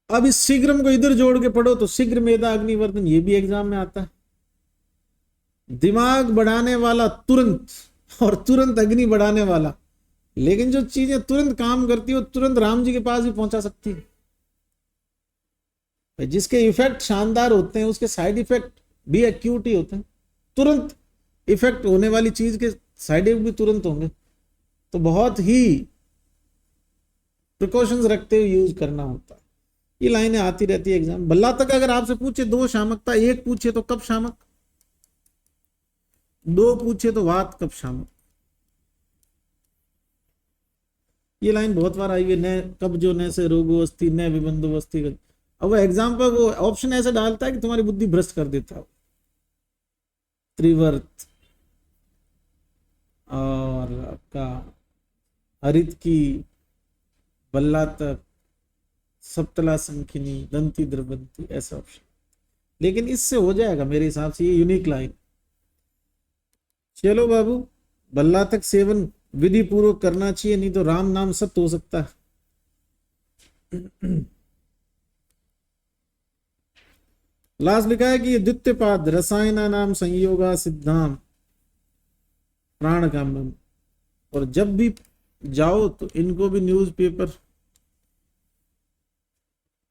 अब इस शीघ्रम को इधर जोड़ के पढ़ो तो शीघ्र मेधा अग्निवर्धन, ये भी एग्जाम में आता है। दिमाग बढ़ाने वाला तुरंत, और तुरंत अग्नि बढ़ाने वाला। लेकिन जो चीजें तुरंत काम करती है वो तुरंत राम जी के पास भी पहुंचा सकती है। जिसके इफेक्ट शानदार होते हैं उसके साइड इफेक्ट भी एक्यूट ही होते हैं। तुरंत इफेक्ट होने वाली चीज के साइड इफेक्ट भी तुरंत होंगे। तो बहुत ही प्रिकॉशंस रखते हुए यूज करना होता है। ये लाइनें आती रहती है एग्जाम। बल्ला तक अगर आपसे पूछे दो शामकता, एक पूछे तो कब शामक, दो पूछे तो वात कब शामक। ये लाइन बहुत बार आई हुई, न कब जो न से रोगो अस्थि न विबंधो अस्थि। अब वो एग्जाम पर वो ऑप्शन ऐसे डालता है कि तुम्हारी बुद्धि भ्रष्ट कर देता है। त्रिवर्त और आपका हरित की, बल्ला तक, सप्तला संखिनी, दंती द्रवंती, ऐसा ऑप्शन। लेकिन इससे हो जाएगा मेरे हिसाब से, ये यूनिक लाइन। चलो बाबू, बल्ला तक सेवन विधि पूर्वक करना चाहिए, नहीं तो राम नाम सत्य हो सकता है। लास्ट लिखा है कि ये द्वितीय पाद रसायना नाम संयोगा सिद्धाम प्राण कामम। और जब भी जाओ तो इनको भी न्यूज़पेपर,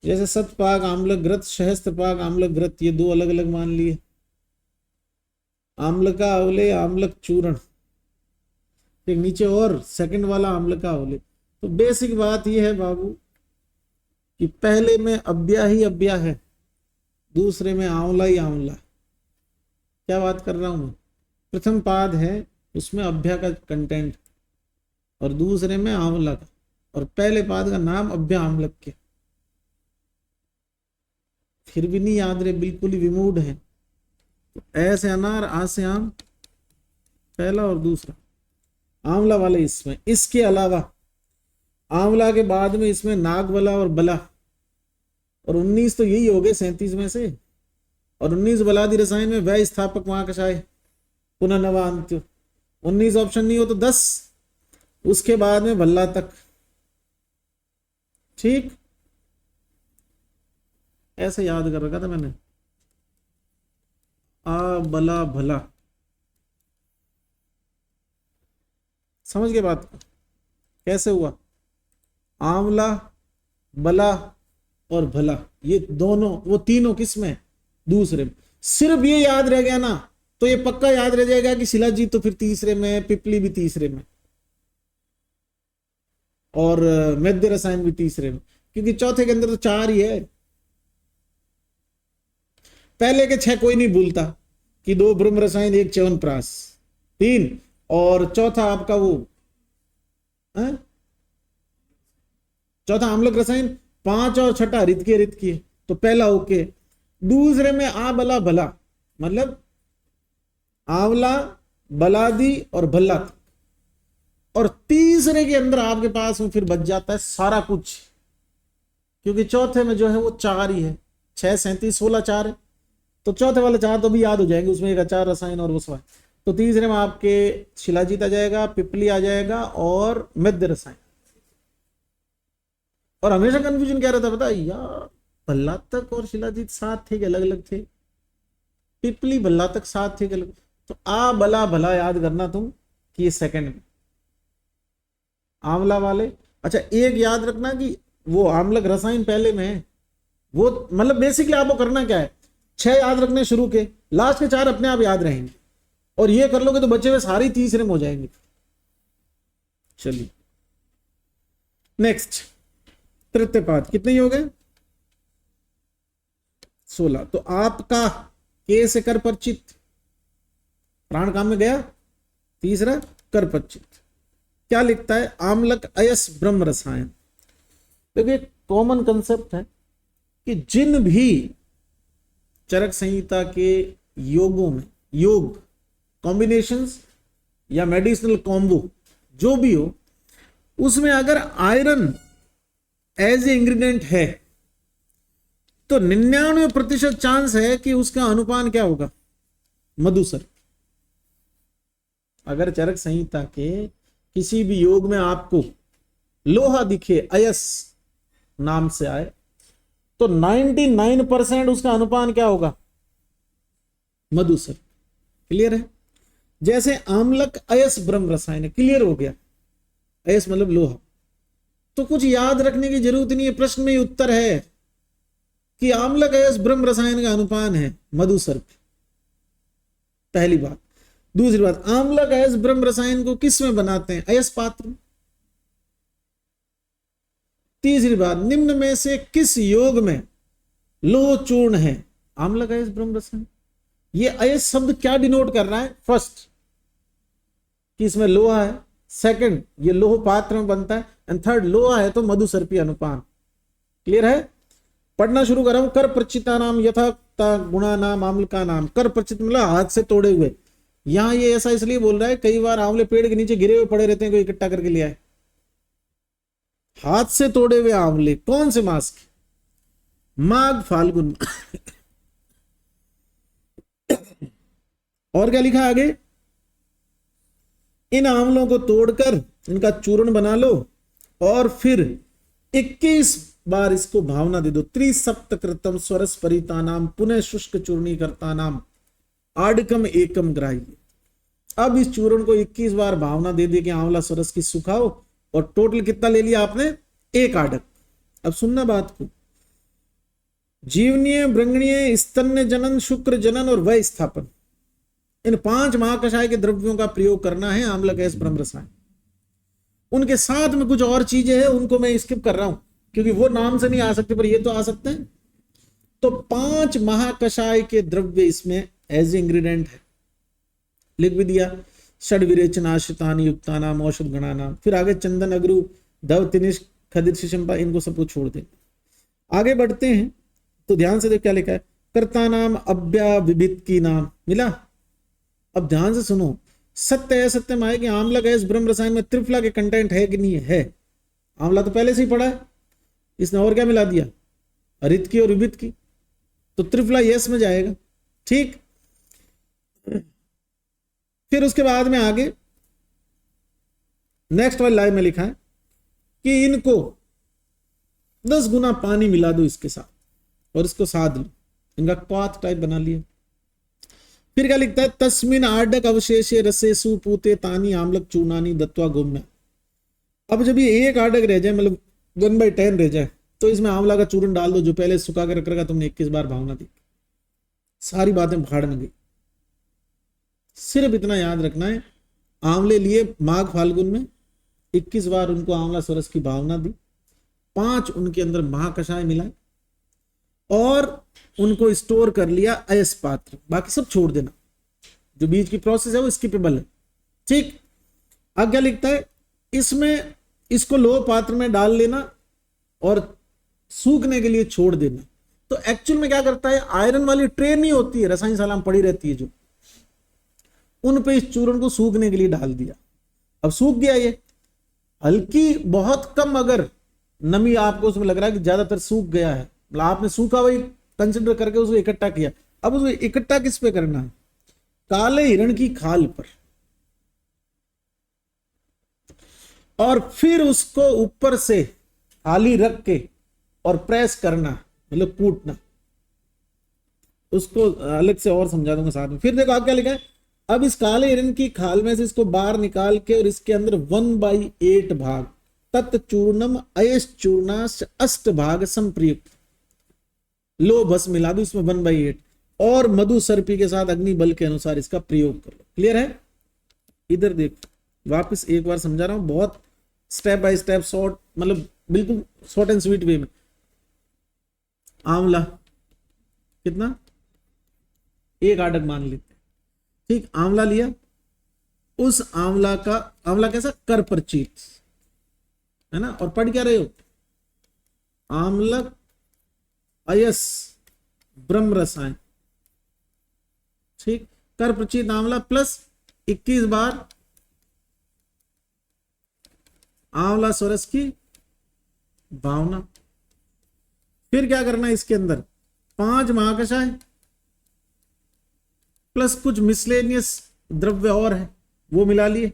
जैसे सतपाक आम्ल घृत, सहस्त्रपाक आम्ल घृत, ये दो अलग अलग मान लिए। आम्ल का अवले, आम्लक चूर्ण, एक नीचे और सेकंड वाला आम्ल का अवले। तो बेसिक बात यह है बाबू कि पहले में अव्या ही अव्या है, दूसरे में आंवला ही आंवला। क्या बात कर रहा हूं मैं? प्रथम पाद है उसमें अभ्या का कंटेंट और दूसरे में आंवला का, और पहले पाद का नाम अभ्या आम्लक के। फिर भी नहीं याद रहे, बिल्कुल ही विमूढ़ है। तो ऐसे अनार, आ से आम, पहला और दूसरा आंवला वाले इसमें। इसके अलावा आंवला के बाद में इसमें नागवला और बला, और 19 तो यही हो गए 37 में से। और 19 बलादि रसायन में वह स्थापक महाकषाय पुनः नवा अंत्य। 19 ऑप्शन नहीं हो तो 10, उसके बाद में भल्ला तक। ठीक, ऐसे याद कर रखा था मैंने। आ बला भला, समझ गए बात को? कैसे हुआ? आंवला, बला और भला, ये दोनों, वो तीनों किस में? दूसरे में। सिर्फ ये याद रह गया ना तो ये पक्का याद रह जाएगा कि शिलाजीत तो फिर तीसरे में, पिपली भी तीसरे में, और मध्य रसायन भी तीसरे में, क्योंकि चौथे के अंदर तो 4 ही है। पहले के 6 कोई नहीं भूलता कि 2 ब्रह्म रसायन, 1 च्यवनप्राश, 3, और चौथा आपका वो चौथा आम्लक रसायन, 5 और छठा रित की है। तो पहला ओके। दूसरे में आ बला भला, मतलब आंवला, बलादी और भल्ला। और तीसरे के अंदर आपके पास में फिर बच जाता है सारा कुछ, क्योंकि चौथे में जो है वो 4 ही है। 6, 37, 16, 4 है। तो चौथे वाले 4 तो भी याद हो जाएंगे, उसमें एक अचार रसायन और वो स्वाय। तो तीसरे में आपके शिलाजीत आ जाएगा, पिपली आ जाएगा और मध्य रसायन। और हमेशा कंफ्यूजन क्या रहता है पता है यार, भल्ला तक और शिलाजीत साथ थे कि अलग अलग थे? पिपली भल्ला तक साथ थे कि अलग? तो आ बला भला याद करना तुम कि ये सेकंड में आंवला वाले। अच्छा, एक याद रखना कि वो आम्लक रसायन पहले में है। वो मतलब बेसिकली आपको करना क्या है, 6 याद रखने शुरू के, लास्ट के 4 अपने आप याद रहेंगे। और ये कर लोगे तो बचे हुए सारे तीसरे में हो जाएंगे। चलिए नेक्स्ट, तृतीय पाद कितने ही हो गए? 16। तो आपका के से कर परिचित, प्राण काम में गया। तीसरा कर परिचित, क्या लिखता है? आम्लक अयस ब्रह्म रसायन। देखिए कॉमन कंसेप्ट है कि जिन भी चरक संहिता के योगों में, योग कॉम्बिनेशंस या मेडिसिनल कॉम्बो जो भी हो, उसमें अगर आयरन एज ए इंग्रेडिएंट है तो 99% चांस है कि उसका अनुपान क्या होगा, मधुसर। अगर चरक संहिता के किसी भी योग में आपको लोहा दिखे, अयस नाम से आए, तो 99% उसका अनुपान क्या होगा, मधुसर। क्लियर है? जैसे आम्लक अयस ब्रह्म रसायन, क्लियर हो गया, अयस मतलब लोहा। तो कुछ याद रखने की जरूरत नहीं है, प्रश्न में ही उत्तर है कि आम्लक अयस ब्रह्म रसायन का अनुपान है मधुसर। पहली बात। दूसरी बात, आम्लक अयस ब्रह्म रसायन को किस में बनाते हैं, अयस पात्र में। तीसरी बात, निम्न में से किस योग में लोह चूर्ण है, आम्लक अयस ब्रह्म रसायन। ये अयस शब्द क्या डिनोट कर रहा है, फर्स्ट कि इसमें लोहा है, सेकंड ये लोह पात्र में बनता है, एंड थर्ड लोहा है तो मधुसर्पी अनुपान। क्लियर है? पढ़ना शुरू कर रहा हूं। कर प्रचिता नाम यथा गुणा नाम आम्ल का नाम। कर प्रचित मतलब हाथ से तोड़े हुए। यहां ये ऐसा इसलिए बोल रहा है, कई बार आंवले पेड़ के नीचे गिरे हुए पड़े रहते हैं, कोई इकट्ठा करके लिया है। हाथ से तोड़े हुए आंवले कौन से मास के, माघ फाल्गुन। और क्या लिखा है आगे, इन आंवलों को तोड़कर इनका चूर्ण बना लो और फिर 21 बार इसको भावना दे दो। त्रिसप्तकृतम स्वरस परिता नाम पुनः शुष्क चूर्णी करता नाम आडकम एकम ग्राह्य। अब इस चूर्ण को 21 बार भावना दे दे कि आंवला स्वरस की सुखाओ, और टोटल कितना ले लिया आपने, 1 आडक। अब सुनना बात को, जीवनीय, ब्रंगणीय, स्तन्य जनन, शुक्र जनन और वय स्थापन, इन 5 महाकषाय के द्रव्यों का प्रयोग करना है आम्लक अयस ब्रह्म रसायन। उनके साथ में कुछ और चीजें हैं, उनको मैं स्किप कर रहा हूं क्योंकि वो नाम से नहीं आ सकते, पर ये तो आ सकते हैं। तो 5 महाकषाय के द्रव्य इसमें एज इंग्रेडिएंट है, लिख भी दिया। षड विरेचन आश्रितानि युक्ता नाम औषध गणा नाम। फिर आगे चंदन, अगरू, दव, तिनिश, खदिर, शिशंपा, इनको सबको छोड़ दें। आगे बढ़ते हैं तो ध्यान से देख क्या लिखा है, कर्ता नाम अव्या विभित की नाम। मिला? अब ध्यान से सुनो, सत्य है सत्य माए कि आम्लक अयस ब्रह्म रसायन में त्रिफला के कंटेंट है कि नहीं है। आंवला तो पहले से ही पड़ा है, इसने और क्या मिला दिया, हरित की और विभित की, तो त्रिफला यस में जाएगा। ठीक, फिर उसके बाद में आगे नेक्स्ट वाली लाइन में लिखा है कि इनको 10 गुना पानी मिला दो इसके साथ और इसको साध लो, इनका क्वाथ टाइप बना लिया। फिर क्या लिखता है, तस्मिन आडक अवशेषे रसे सुपूते तानी आम्लक चूर्णानी दत्वा गोम्या। अब जब ये 1 आडक रह जाए, मतलब 1/10 रह जाए, तो इसमें आंवला का चूर्ण डाल दो जो पहले सुखा कर रख रखा तुमने, 21 बार भावना दी। सारी बातें भाड़ में गई। सिर्फ इतना याद रखना है, आंवले लिए माघ फाल्गुन में, 21 बार उनको आंवला सरस की भावना दी, 5 उनके अंदर महाकषाय मिलाए और उनको स्टोर कर लिया अयस पात्र। बाकी सब छोड़ देना, जो बीच की प्रोसेस है वो स्किपेबल है। ठीक, अब क्या लिखता है, इसमें इसको लोह पात्र में डाल लेना और सूखने के लिए छोड़ देना। तो एक्चुअल में क्या करता है, आयरन वाली ट्रे नहीं होती है, रसायन शाला में पड़ी रहती है जो, उन पे इस चूर्ण को सूखने के लिए डाल दिया। अब सूख गया, ये हल्की बहुत कम अगर नमी आपको उसमें लग रहा है कि ज्यादातर सूख गया है, मतलब आपने सूखा वही कंसिडर करके उसको इकट्ठा किया। अब उसको इकट्ठा किस पे करना है, काले हिरण की खाल पर, और फिर उसको ऊपर से थाली रख के और प्रेस करना, मतलब कूटना। उसको अलग से और समझा दूंगा साथ में। फिर देखो आप क्या लिखा है, अब इस काले हिरण की खाल में से इसको बाहर निकाल के और इसके अंदर 1/8 भाग तत्चूर्णम अयस चूर्णाश अष्ट भाग संप्रयुक्त लो बस मिला दो इसमें 1/8 और मधु सर्पी के साथ अग्नि बल के अनुसार इसका प्रयोग कर लो। क्लियर है? इधर देखो, वापस एक बार समझा रहा हूं, बहुत स्टेप बाय स्टेप, शॉर्ट, मतलब बिल्कुल शॉर्ट एंड स्वीट वे में। आंवला कितना, 1 आडक मान लेते। ठीक, आंवला लिया, उस आंवला का, आंवला कैसा, कर परचित है ना, और पढ़ क्या रहे हो, आम्लक अयस ब्रह्म रसायन। ठीक, कर प्रचित आंवला प्लस 21 बार आंवला सरस की भावना। फिर क्या करना है, इसके अंदर 5 महाकषाय प्लस कुछ मिसलेनियस द्रव्य और है, वो मिला लिए।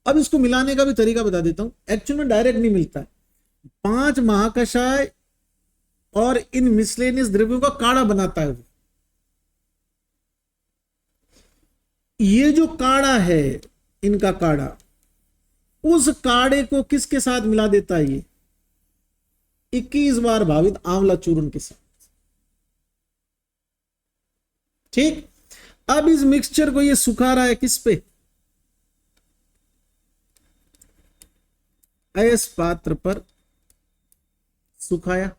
अब इसको मिलाने का भी तरीका बता देता हूं, एक्चुअल में डायरेक्ट नहीं मिलता है। 5 महाकषाय और इन मिसलेनियस द्रव्यों का काढ़ा बनाता है वो। ये जो काढ़ा है, इनका काढ़ा, उस काढ़े को किसके साथ मिला देता है ये? 21 बार भावित आंवला चूर्ण के साथ। ठीक, अब इस मिक्सचर को ये सुखा रहा है किस पे? अयस पात्र पर सुखाया।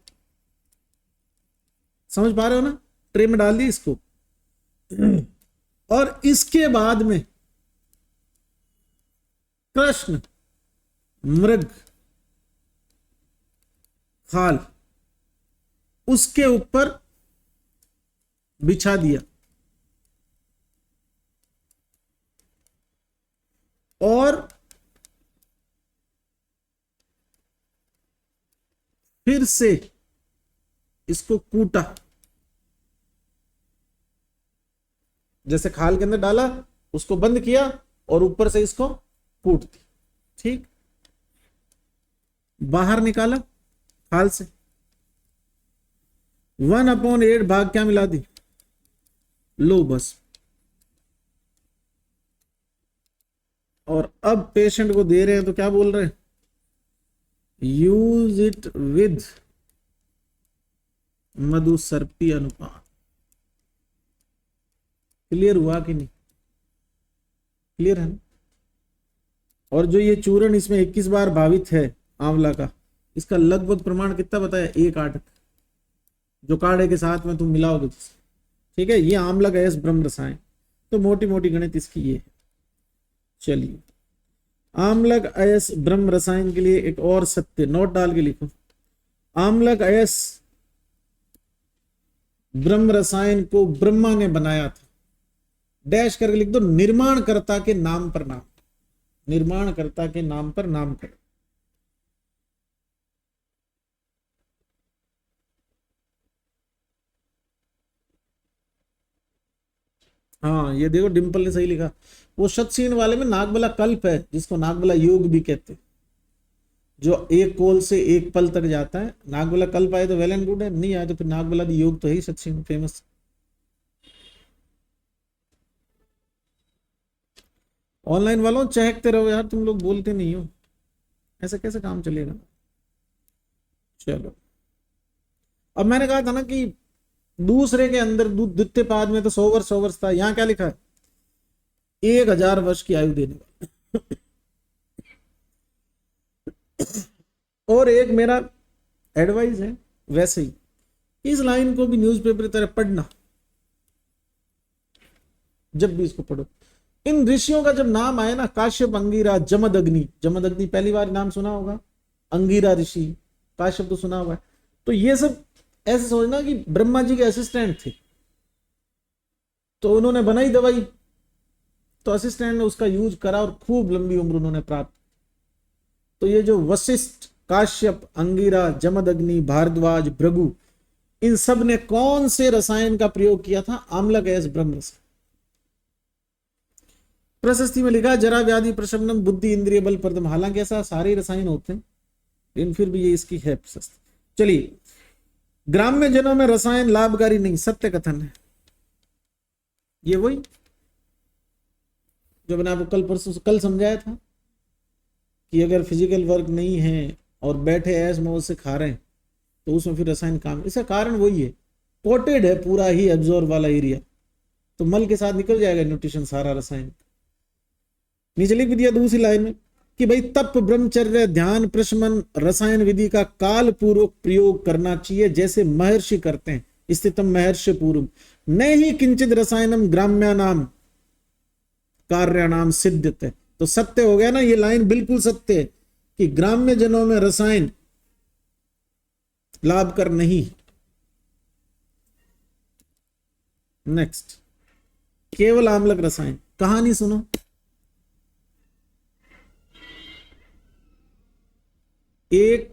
समझ पा रहे हो ना? ट्रे में डाल दी इसको, और इसके बाद में कृष्ण, मृग, खाल उसके ऊपर बिछा दिया, और फिर से इसको कूटा। जैसे खाल के अंदर डाला, उसको बंद किया और ऊपर से इसको कूट दी। ठीक, बाहर निकाला खाल से, 1/8 भाग क्या मिला दी? लो बस। और अब पेशेंट को दे रहे हैं तो क्या बोल रहे हैं? यूज इट विद मधुसर्पी अनुपात। क्लियर हुआ कि नहीं? क्लियर है ना? और जो ये चूर्ण इसमें 21 बार भावित है आंवला का, इसका लगभग प्रमाण कितना बताया? 1/8, जो काढ़े के साथ में तुम मिलाओगे। ठीक है, ये आंवला गैस ब्रह्म रसायन, तो मोटी मोटी गणित इसकी ये है। चलिए, आम्लक अयस ब्रह्म रसायन के लिए एक और सत्य नोट डाल के लिखो। आम्लक अयस ब्रह्म रसायन को ब्रह्मा ने बनाया था, डैश करके लिख दो, निर्माणकर्ता के नाम पर नाम, निर्माणकर्ता के नाम पर नाम करो। हाँ, ये देखो डिंपल ने सही लिखा। वो शतसीन वाले में नागबला कल्प है, जिसको नागबला योग भी कहते हैं, जो एक कोल से एक पल तक जाता है। नागबला कल्प आए तो वेल एंड गुड है, नहीं आए तो फिर नागबला योग तो है ही शतसीन फेमस। ऑनलाइन वालों चहकते रहो यार, तुम लोग बोलते नहीं हो, ऐसा कैसे काम चलेगा? चलो, अब मैंने कहा था ना कि दूसरे के अंदर द्वितीय पाद में तो 100 वर्ष था, यहां क्या लिखा है? 1000 वर्ष की आयु देने वाला। और एक मेरा एडवाइस है, वैसे ही इस लाइन को भी न्यूज़पेपर की तरह पढ़ना, जब भी इसको पढ़ो। इन ऋषियों का जब नाम आया ना, काश्यप, अंगिरा, जमदग्नि, जमदग्नि पहली बार नाम सुना होगा, अंगिरा ऋषि, काश्यप तो सुना हुआ है। तो ये सब ऐसे सोचना कि ब्रह्मा जी के असिस्टेंट थे, तो उन्होंने बनाई दवाई, तो असिस्टेंट ने उसका यूज करा और खूब लंबी उम्र उन्होंने प्राप्त। तो ये जो वशिष्ठ, काश्यप, अंगिरा, जमदग्नि, भारद्वाज, भृगु, इन सब ने कौन से रसायन का प्रयोग किया था? आम्ल गैस ब्रह्म रसायन। प्रशस्ति में लिखा जरा व्याधि प्रशमनम बुद्धि इंद्रिय बल प्रदम। हालांकि ऐसा सारे रसायन होते हैं, लेकिन फिर भी ये इसकी है प्रशस्ति। चलिए, ग्राम्य जनों में रसायन लाभकारी नहीं, सत्य कथन है। ये वही जो मैंने आपको कल समझाया था कि अगर फिजिकल वर्क नहीं है और बैठे ऐस मौज से खा रहे हैं तो उसमें फिर रसायन काम। इसका कारण वही है, कोटेड है पूरा ही एब्जॉर्ब वाला एरिया, तो मल के साथ निकल जाएगा न्यूट्रिशन सारा रसायन। नीचे लिख भी दिया दूसरी लाइन में कि भाई तप, ब्रह्मचर्य, ध्यान, प्रशमन, रसायन विधि का काल पूर्वक प्रयोग करना चाहिए, जैसे महर्षि करते हैं। स्थितम महर्षि पूर्व न ही किंचित रसायनम ग्राम्यानाम कार्याणाम सिद्ध्यते। तो सत्य हो गया ना, ये लाइन बिल्कुल सत्य है कि ग्राम्य जनों में रसायन लाभकर नहीं। नेक्स्ट, केवल आम्लक रसायन। कहानी सुनो। एक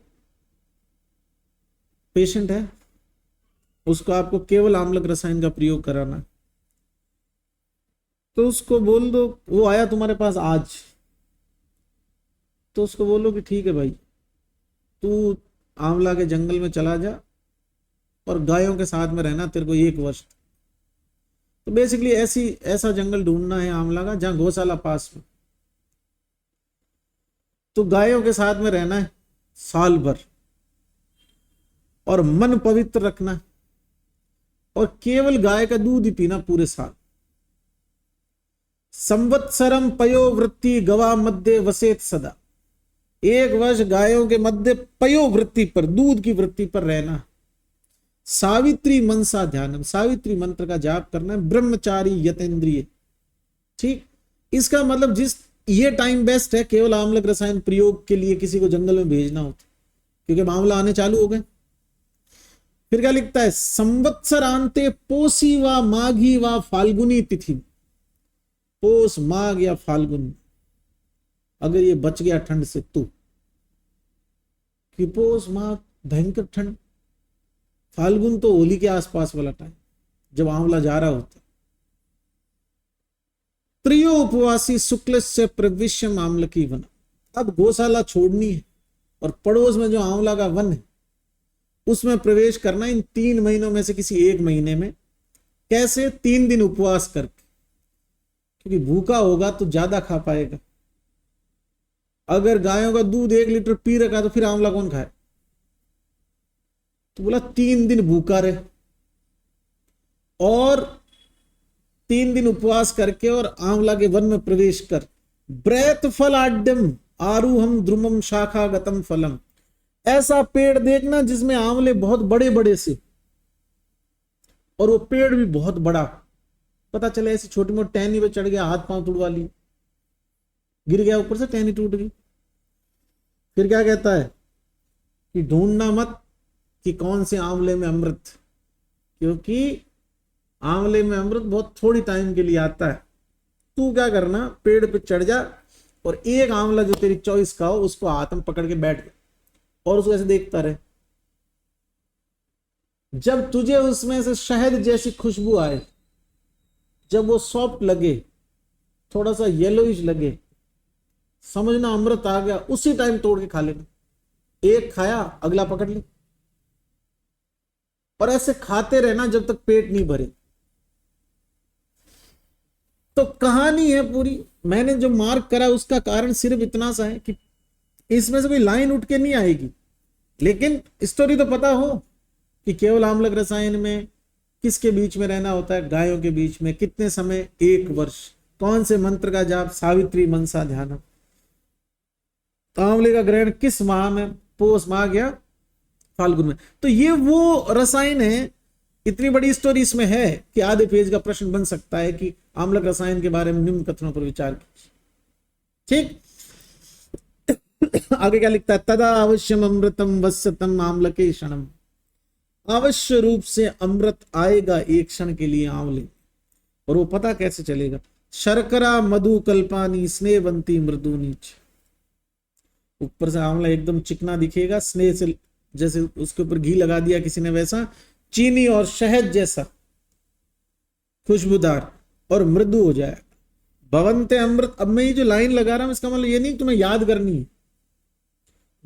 पेशेंट है, उसको आपको केवल आम्लक रसायन का प्रयोग कराना है, तो उसको बोल दो, वो आया तुम्हारे पास आज, तो उसको बोलो कि ठीक है भाई, तू आंवला के जंगल में चला जा और गायों के साथ में रहना तेरे को 1 वर्ष। तो बेसिकली ऐसा जंगल ढूंढना है आंवला का जहां गौशाला पास में, तो गायों के साथ में रहना है साल भर, और मन पवित्र रखना है, और केवल गाय का दूध ही पीना पूरे साल। संवत्सरम पयो वृत्ति गवा मध्य वसेत सदा, 1 वर्ष गायों के मध्य पयो वृत्ति पर, दूध की वृत्ति पर रहना। सावित्री मनसा ध्यानम, सावित्री मंत्र का जाप करना है। ब्रह्मचारी यतेंद्रिय, ठीक, इसका मतलब ये टाइम बेस्ट है केवल आम्लक रसायन प्रयोग के लिए किसी को जंगल में भेजना होता, क्योंकि मामला आने चालू हो गए। फिर क्या लिखता है, संवत्सरांते पोसी व माघी व फाल्गुनी तिथि, पोस माघ या फाल्गुन, अगर ये बच गया ठंड से तो, कि पोस माघ भयंकर ठंड, फाल्गुन तो होली के आसपास वाला टाइम जब आंवला जा रहा होता। त्रियो उपवासी शुक्ल से प्रविश्यम आम्ल की वन, अब गौशाला छोड़नी है और पड़ोस में जो आंवला का वन है उसमें प्रवेश करना इन 3 महीनों में से किसी 1 महीने में। कैसे? 3 दिन उपवास करके, क्योंकि भूखा होगा तो ज्यादा खा पाएगा। अगर गायों का दूध 1 लीटर पी रखा तो फिर आंवला कौन खाए? तो बोला 3 दिन भूखा रहे और 3 दिन उपवास करके और आंवला के वन में प्रवेश कर। ब्रेत फल आड्यम आरूहम द्रुमम शाखा गतम फलम, ऐसा पेड़ देखना जिसमें आंवले बहुत बड़े बड़े से, और वो पेड़ भी बहुत बड़ा। पता चले ऐसी छोटी मोटी टहनी पे चढ़ गया, हाथ पांव तुड़वा ली, गिर गया ऊपर से, टहनी टूट गई। फिर क्या कहता है कि ढूंढना मत कि कौन से आंवले में अमृत, क्योंकि आंवले में अमृत बहुत थोड़ी टाइम के लिए आता है। तू क्या करना, पेड़ पे चढ़ जा और एक आंवला जो तेरी चॉइस का हो उसको हाथ में पकड़ के बैठ जा और उसको ऐसे देखता रहे। जब तुझे उसमें से शहद जैसी खुशबू आए, जब वो सॉफ्ट लगे, थोड़ा सा येलोइश लगे, समझना अमृत आ गया, उसी टाइम तोड़ के खा लेना। एक खाया, अगला पकड़ ले, और ऐसे खाते रहना जब तक पेट नहीं भरे। तो कहानी है पूरी, मैंने जो मार्क करा उसका कारण सिर्फ इतना सा है कि इसमें से कोई लाइन उठ के नहीं आएगी, लेकिन स्टोरी तो पता हो कि केवल आम्लक रसायन में किसके बीच में रहना होता है, गायों के बीच में। कितने समय? 1 वर्ष। कौन से मंत्र का जाप? सावित्री मनसा ध्यानम। आंवले का ग्रहण किस माह में? पोष माह या फाल्गुन में। तो ये वो रसायन है। इतनी बड़ी स्टोरी इसमें है कि आधे पेज का प्रश्न बन सकता है कि आम्लक रसायन के बारे में निम्न कथनों पर विचार कीजिए। ठीक, आगे क्या लिखता है, तदा अवश्यम अमृतम वस्यतम आम्लके क्षणम, अवश्य रूप से अमृत आएगा एक क्षण के लिए आंवले। और वो पता कैसे चलेगा? शर्करा मधु कल्पानी स्नेहवंती मृदु नीच, ऊपर से आंवला एकदम चिकना दिखेगा, स्नेह से जैसे उसके ऊपर घी लगा दिया किसी ने वैसा, चीनी और शहद जैसा खुशबूदार, और मृदु हो जाए। भवन्ते अमृत। अब मैं ये जो लाइन लगा रहा हूं इसका मतलब ये नहीं तुम्हें याद करनी है,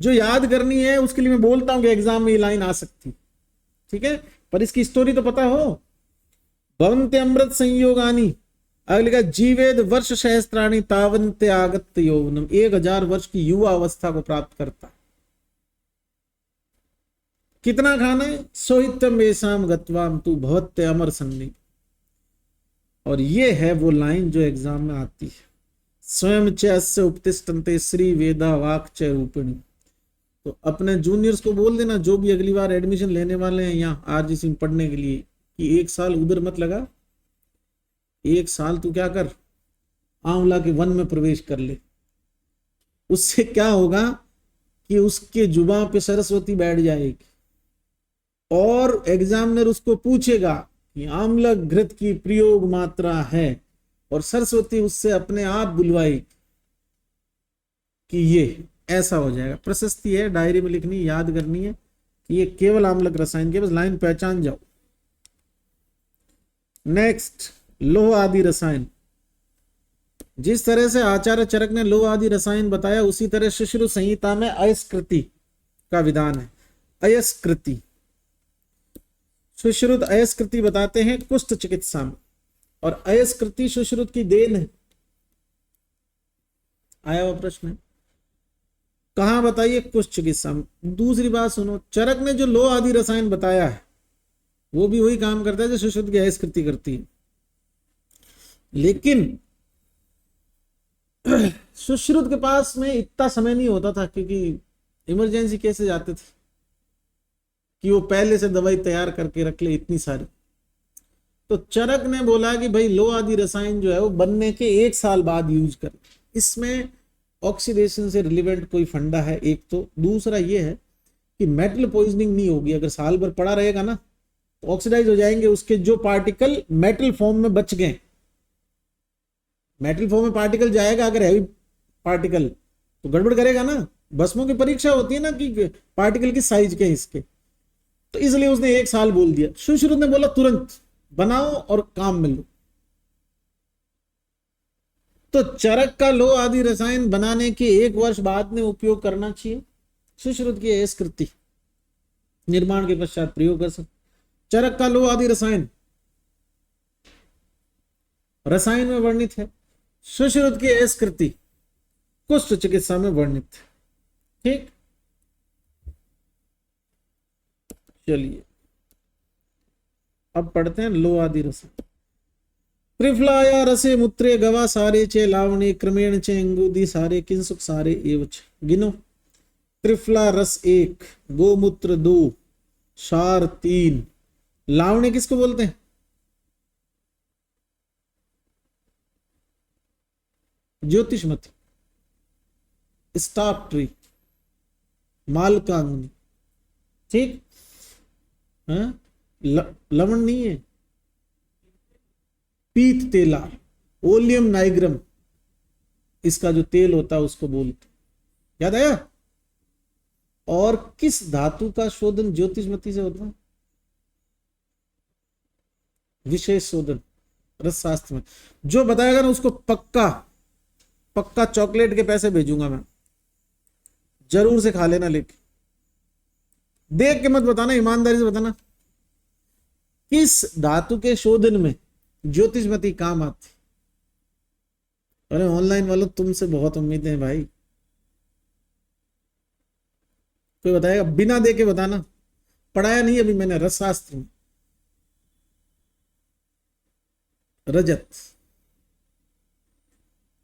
जो याद करनी है उसके लिए मैं बोलता हूं कि एग्जाम में ये लाइन आ सकती, ठीक है, पर इसकी स्टोरी तो पता हो। भवन्ते अमृत संयोगानी, अगले का जीवेद वर्ष सहस्त्राणी तावन्ते आगत्य यौवनम, 1000 वर्ष की युवा अवस्था को प्राप्त करता। कितना खाना है? सोहितम येषाम गत्वाम तू भवत्ते अमर सन्नि। और ये है वो लाइन जो एग्जाम में आती है, स्वयं च अस्य उपतिष्ठन्ते श्री वेदा वाक् च रूपिणी। तो अपने जूनियर्स को बोल देना जो भी अगली बार एडमिशन लेने वाले हैं यहाँ आरजीसी में पढ़ने के लिए, कि 1 साल उधर मत लगा, 1 साल तू क्या कर, आंवला के वन में प्रवेश कर ले। उससे क्या होगा कि उसके जुबान पे सरस्वती बैठ जाएगी और एग्जामिनर उसको पूछेगा कि आम्लक घृत की प्रयोग मात्रा है, और सरस्वती उससे अपने आप बुलवाएगी कि ये ऐसा हो जाएगा। प्रशस्ति है, डायरी में लिखनी, याद करनी है कि ये केवल आम्लक रसायन के, बस लाइन पहचान जाओ। नेक्स्ट, लोह आदि रसायन। जिस तरह से आचार्य चरक ने लोह आदि रसायन बताया, उसी तरह सुश्रुत संहिता में अयस्कृति का विधान है। अयस्कृति, सुश्रुत अयस्कृति बताते हैं कुष्ठ चिकित्सा में, और अयस्कृति सुश्रुत की देन है। आया हुआ प्रश्न है, कहां बताइए? कुष्ठ चिकित्सा में। दूसरी बात सुनो, चरक ने जो लोह आदि रसायन बताया है वो भी वही काम करता है जो सुश्रुत की अयस्कृति करती है, लेकिन सुश्रुत के पास में इतना समय नहीं होता था, क्योंकि इमरजेंसी केसेस आते थे कि वो पहले से दवाई तैयार करके रख ले इतनी सारी। तो चरक ने बोला कि भाई लोह आदि रसायन जो है वो बनने के 1 साल बाद यूज कर। इसमें ऑक्सीडेशन से रिलेवेंट कोई फंडा है एक तो, दूसरा ये है कि मेटल पॉइजनिंग नहीं होगी। अगर साल भर पड़ा रहेगा ना तो ऑक्सीडाइज हो जाएंगे उसके जो पार्टिकल मेटल फॉर्म में बच गए। मेटल फॉर्म में पार्टिकल जाएगा, अगर हैवी पार्टिकल तो गड़बड़ करेगा ना। भस्मों की परीक्षा होती है ना कि पार्टिकल की साइज के इसके, तो इसलिए उसने 1 साल बोल दिया। सुश्रुत ने बोला तुरंत बनाओ और काम में लो। तो चरक का लोह आदि रसायन बनाने के 1 वर्ष बाद में उपयोग करना चाहिए। सुश्रुत की अयस्कृति निर्माण के पश्चात प्रयोग कर सकते। चरक का लोह आदि रसायन रसायन में वर्णित है, सुश्रुत की अयस्कृति कुष्ठ चिकित्सा में वर्णित है। ठीक, चलिए अब पढ़ते हैं लोह आदि रसायन। त्रिफलाया रसे मूत्रे गवा सारे चे लावणे क्रमेण चे अंगूदी सारे किंसुक सारे एवच। गिनो। त्रिफला रस 1, गोमूत्र 2, सार 3। लावणे किसको बोलते हैं? ज्योतिषमती, स्टाफ ट्री, मालकांगनी। ठीक, लवण नहीं है, पीत तेला, ओलियम नाइग्रम, इसका जो तेल होता है उसको बोलते। याद आया? और किस धातु का शोधन ज्योतिषमती से होता है? विशेष शोधन रस शास्त्र में। जो बताएगा ना उसको पक्का पक्का चॉकलेट के पैसे भेजूंगा मैं, जरूर से खा लेना, लेके देख के मत बताना, ईमानदारी से बताना किस धातु के शोधन में ज्योतिषमती काम आती। अरे ऑनलाइन वालों तुमसे बहुत उम्मीदें हैं भाई, कोई बताएगा? बिना दे के बताना। पढ़ाया नहीं अभी मैंने रस शास्त्र में। रजत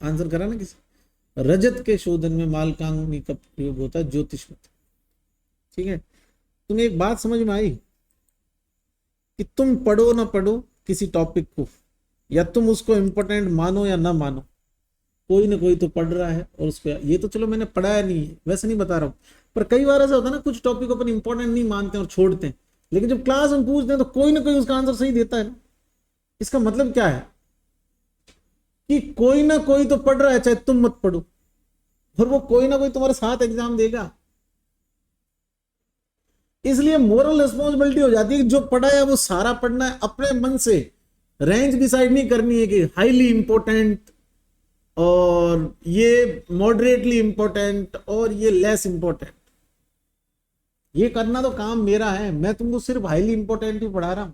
आंसर करा ना किसी? रजत के शोधन में मालकांगनी का प्रयोग होता है, ज्योतिषमती। ठीक है, तुम्हें एक बात समझ में आई कि तुम पढ़ो ना पढ़ो किसी टॉपिक को, या तुम उसको इंपॉर्टेंट मानो या ना मानो, कोई ना कोई तो पढ़ रहा है और उसको, ये तो चलो मैंने पढ़ाया नहीं है वैसे नहीं बता रहा हूं, पर कई बार ऐसा होता है ना कुछ टॉपिक अपन इंपॉर्टेंट नहीं मानते और छोड़ते हैं, लेकिन जब क्लास में पूछते हैं तो कोई ना कोई उसका आंसर सही देता है ना। इसका मतलब क्या है कि कोई ना कोई तो पढ़ रहा है, चाहे तुम मत पढ़ो, और वो कोई ना कोई तुम्हारे साथ एग्जाम देगा। इसलिए मोरल रिस्पॉन्सिबिलिटी हो जाती है कि जो पढ़ा है वो सारा पढ़ना है। अपने मन से रेंज डिसाइड नहीं करनी है कि हाईली इंपॉर्टेंट और ये मॉडरेटली इंपॉर्टेंट और ये लेस इंपॉर्टेंट। ये करना तो काम मेरा है, मैं तुमको सिर्फ हाईली इंपॉर्टेंट ही पढ़ा रहा हूं,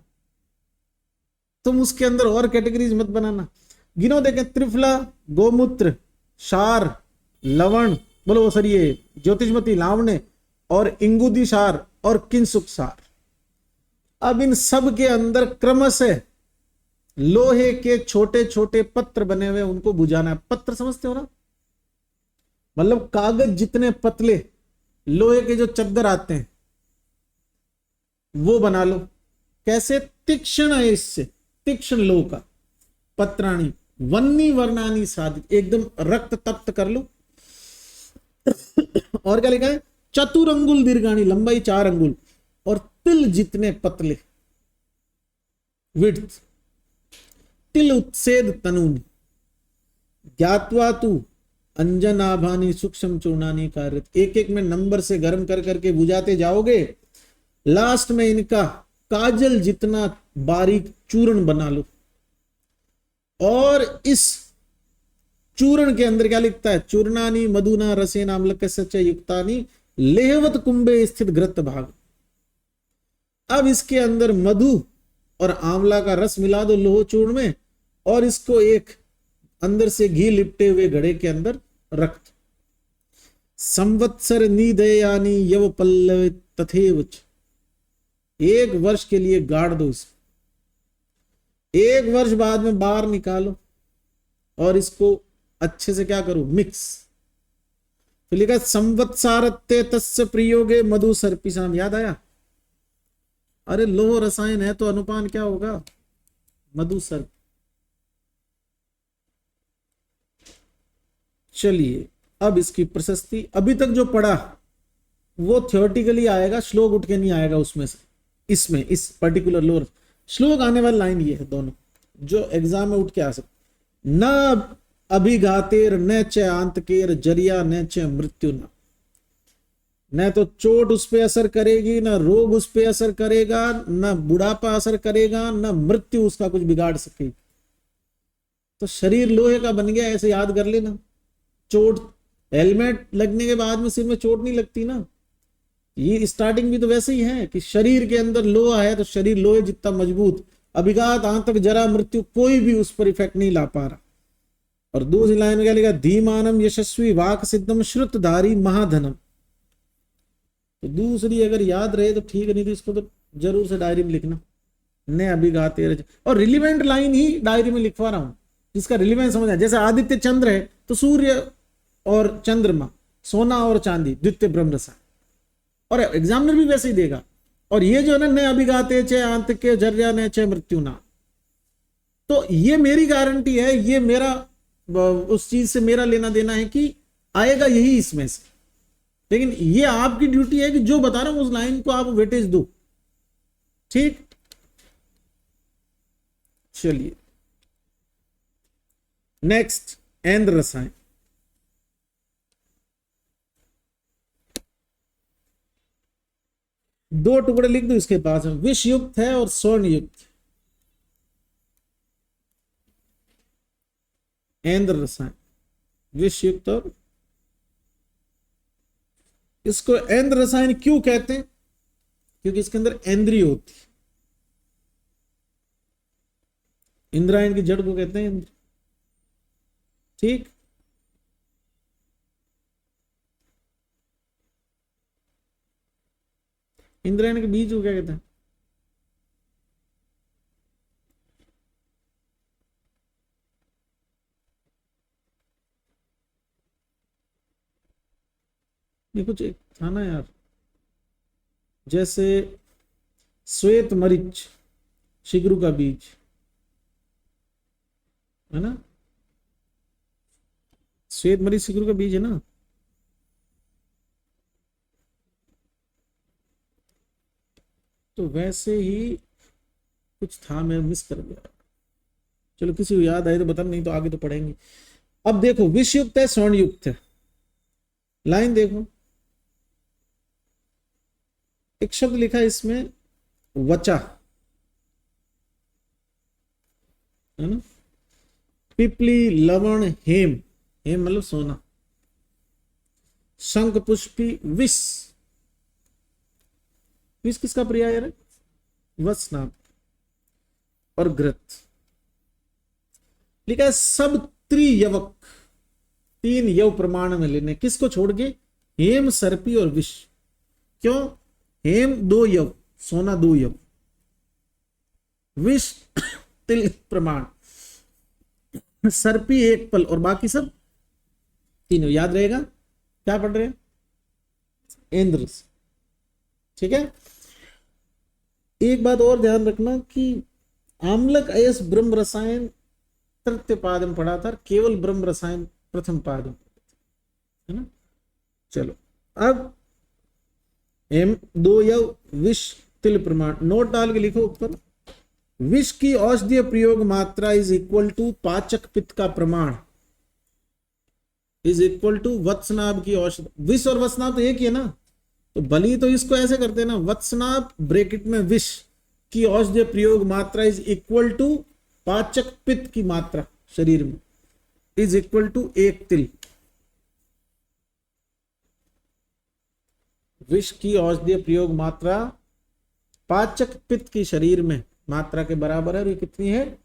तुम उसके अंदर और कैटेगरीज मत बनाना। गिनो देखें, त्रिफला, गोमूत्र, सार, लवण, बोलो सर ये ज्योतिषमती, लावण्य और इंगुदी सार और किंसुक सार। अब इन सब के अंदर क्रमशः लोहे के छोटे छोटे पत्र बने हुए, उनको बुझाना है। पत्र समझते हो ना, मतलब कागज जितने पतले लोहे के जो चद्दर आते हैं वो बना लो। कैसे? तीक्ष्ण है, इससे तीक्ष्ण लोह का पत्राणी, वन्नी वर्णानी साधित, एकदम रक्त तप्त कर लो। और क्या लिखा है? चतुर अंगुल दीर्घाणी, लंबाई 4 अंगुल और तिल जितने पतले, विड्थ, तिल उत्सेद तनून, ज्ञात्वा तू अंजनाभानी सूक्ष्म चूर्णानी कार्यत। एक एक में नंबर से गर्म कर करके बुझाते जाओगे, लास्ट में इनका काजल जितना बारीक चूर्ण बना लो। और इस चूर्ण के अंदर क्या लिखता है, चूर्णानी मधुना रसेन आम्लकस्य च युक्तानि लेहवत कुंभे स्थित घृत भाग। अब इसके अंदर मधु और आंवला का रस मिला दो लोह चूर्ण में, और इसको एक अंदर से घी लिपटे हुए घड़े के अंदर रख दो। संवत्सर निदयानी यव पल्लव तथेव च, 1 वर्ष के लिए गाड़ दो इसको, 1 वर्ष बाद में बाहर निकालो और इसको अच्छे से क्या करो, मिक्स। तो लिखा संवत्सारत्ते तस्य प्रयोगे मधु सर्पिशाम, याद आया? अरे लोह रसायन है तो अनुपान क्या होगा, मधु सर्प। चलिए अब इसकी प्रशस्ति, अभी तक जो पढ़ा वो थियोरेटिकली आएगा, श्लोक उठ के नहीं आएगा उसमें से। इसमें इस पर्टिकुलर लोअर श्लोक आने वाली लाइन ये है, दोनों जो एग्जाम में उठ के आ सकते। न अभिघातेर न च आंतकेर जरिया न च मृत्यु, न तो चोट उस पे असर करेगी, न रोग उस पे असर करेगा, न बुढ़ापा असर करेगा, न मृत्यु उसका कुछ बिगाड़ सकेगी। तो शरीर लोहे का बन गया, ऐसे याद कर लेना। चोट, हेलमेट लगने के बाद में सिर में चोट नहीं लगती ना, ये स्टार्टिंग भी तो वैसे ही है कि शरीर के अंदर लोहा है तो शरीर लोहे जितना मजबूत, अभिघात आंतक जरा मृत्यु कोई भी उस पर इफेक्ट नहीं ला पा रहा। और दूसरी लाइन में क्या लिखा, धीमानम यशस्वी वाक सिद्धम श्रुतधारी महाधनम। तो दूसरी अगर याद रहे तो ठीक, नहीं तो इसको तो जरूर से डायरी में लिखना, न अभिघाते। और रिलीवेंट लाइन ही डायरी में लिखवा रहा हूं, जिसका रिलीवेंस समझ आए। जैसे आदित्य चंद्र है तो सूर्य और चंद्रमा, सोना और चांदी, द्वितीय ब्रह्म रसायन, और एग्जामिनर भी वैसे ही देगा। और ये जो है ना, न अभिघाते च आंतक के जर्या न च मृत्यु ना, तो ये मेरी गारंटी है, ये मेरा उस चीज से मेरा लेना देना है कि आएगा यही इसमें से। लेकिन ये आपकी ड्यूटी है कि जो बता रहा हूं उस लाइन को आप वेटेज दो, ठीक। चलिए नेक्स्ट, ऐन्द्र रसायन। दो टुकड़े लिख दो इसके पास में, विष युक्त है और स्वर्ण युक्त। ऐन्द्र रसायन विष युक्त, और इसको ऐन्द्र रसायन क्यों कहते हैं, क्योंकि इसके अंदर ऐन्द्रिय होती है। इंद्रायण की जड़ को कहते हैं इंद्र, ठीक। इंद्रायण के बीज को क्या कहते हैं, ये कुछ एक था ना यार, जैसे श्वेत मरीच शिग्रु का बीज है ना, श्वेत मरीच शिग्रु का बीज है ना। तो वैसे ही कुछ था, मैं मिस कर गया। चलो किसी को याद आए तो बता, नहीं तो आगे तो पढ़ेंगे। अब देखो, विष युक्त है, स्वर्ण युक्त है। लाइन देखो, एक शब्द लिखा है इसमें वचा, है ना, पिपली लवण हेम, हेम मतलब सोना, शंख पुष्पी विष, विष किसका पर्याय है, वसनाभ और घृत। लिखा है सब त्रियवक, 3 यव प्रमाण में लेने, किसको छोड़ के, हेम सर्पी और विष। क्यों, हेम 2 यव, सोना 2 यव, विष तिल प्रमाण, सर्पी 1 पल, और बाकी सब 3। याद रहेगा क्या पढ़ रहे हैं, इंद्र, ठीक है। एक बात और ध्यान रखना कि आम्लक अयस ब्रह्म रसायन तृतीय पाद में पढ़ा था, केवल ब्रह्म रसायन प्रथम पाद में, है ना। चलो अब एम 2 यव विष तिल प्रमाण, नोट डाल के लिखो ऊपर, विष की औषधीय प्रयोग मात्रा इज इक्वल टू पाचक पित्त का प्रमाण इज इक्वल टू वत्सनाभ की औषध। विष और वत्सनाभ तो एक ही है ना, तो बली तो इसको ऐसे करते हैं ना, वत्सनाभ ब्रैकेट में विष की औषधीय प्रयोग मात्रा इज इक्वल टू पाचक पित्त की मात्रा। शरीर में इज इक्वल टू 1 तिल। विष की औषधीय प्रयोग मात्रा पाचक पित्त की शरीर में मात्रा के बराबर है, और ये कितनी है?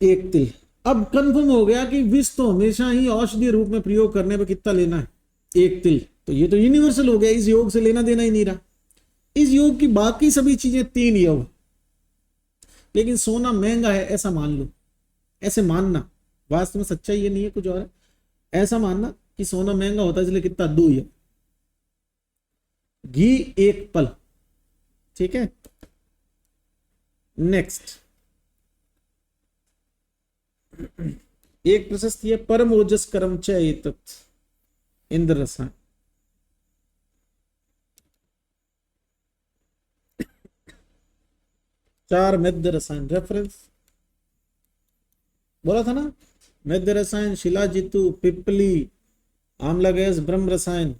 1 तिल। अब कंफर्म हो गया कि विष तो हमेशा ही औषधीय रूप में प्रयोग करने पे कितना लेना है? 1 तिल। तो ये तो यूनिवर्सल हो गया, इस योग से लेना देना ही नहीं रहा। इस योग की बाकी सभी चीजें 3 योग, लेकिन सोना महंगा है ऐसा मान लो, ऐसे मानना, वास्तव में सच्चाई ये नहीं है, कुछ और है। ऐसा मानना कि सोना महंगा होता है इसलिए कितना? 2 योग। घी 1 पल, ठीक है। नेक्स्ट एक प्रशस्ति है, परम ओजस कर्म च एतत् इंद्र रसायन। चार मध्य रसायन रेफरेंस बोला था ना, मध्य रसायन, शिलाजितु, पिपली, आम्ला गैस, ब्रह्म रसायन,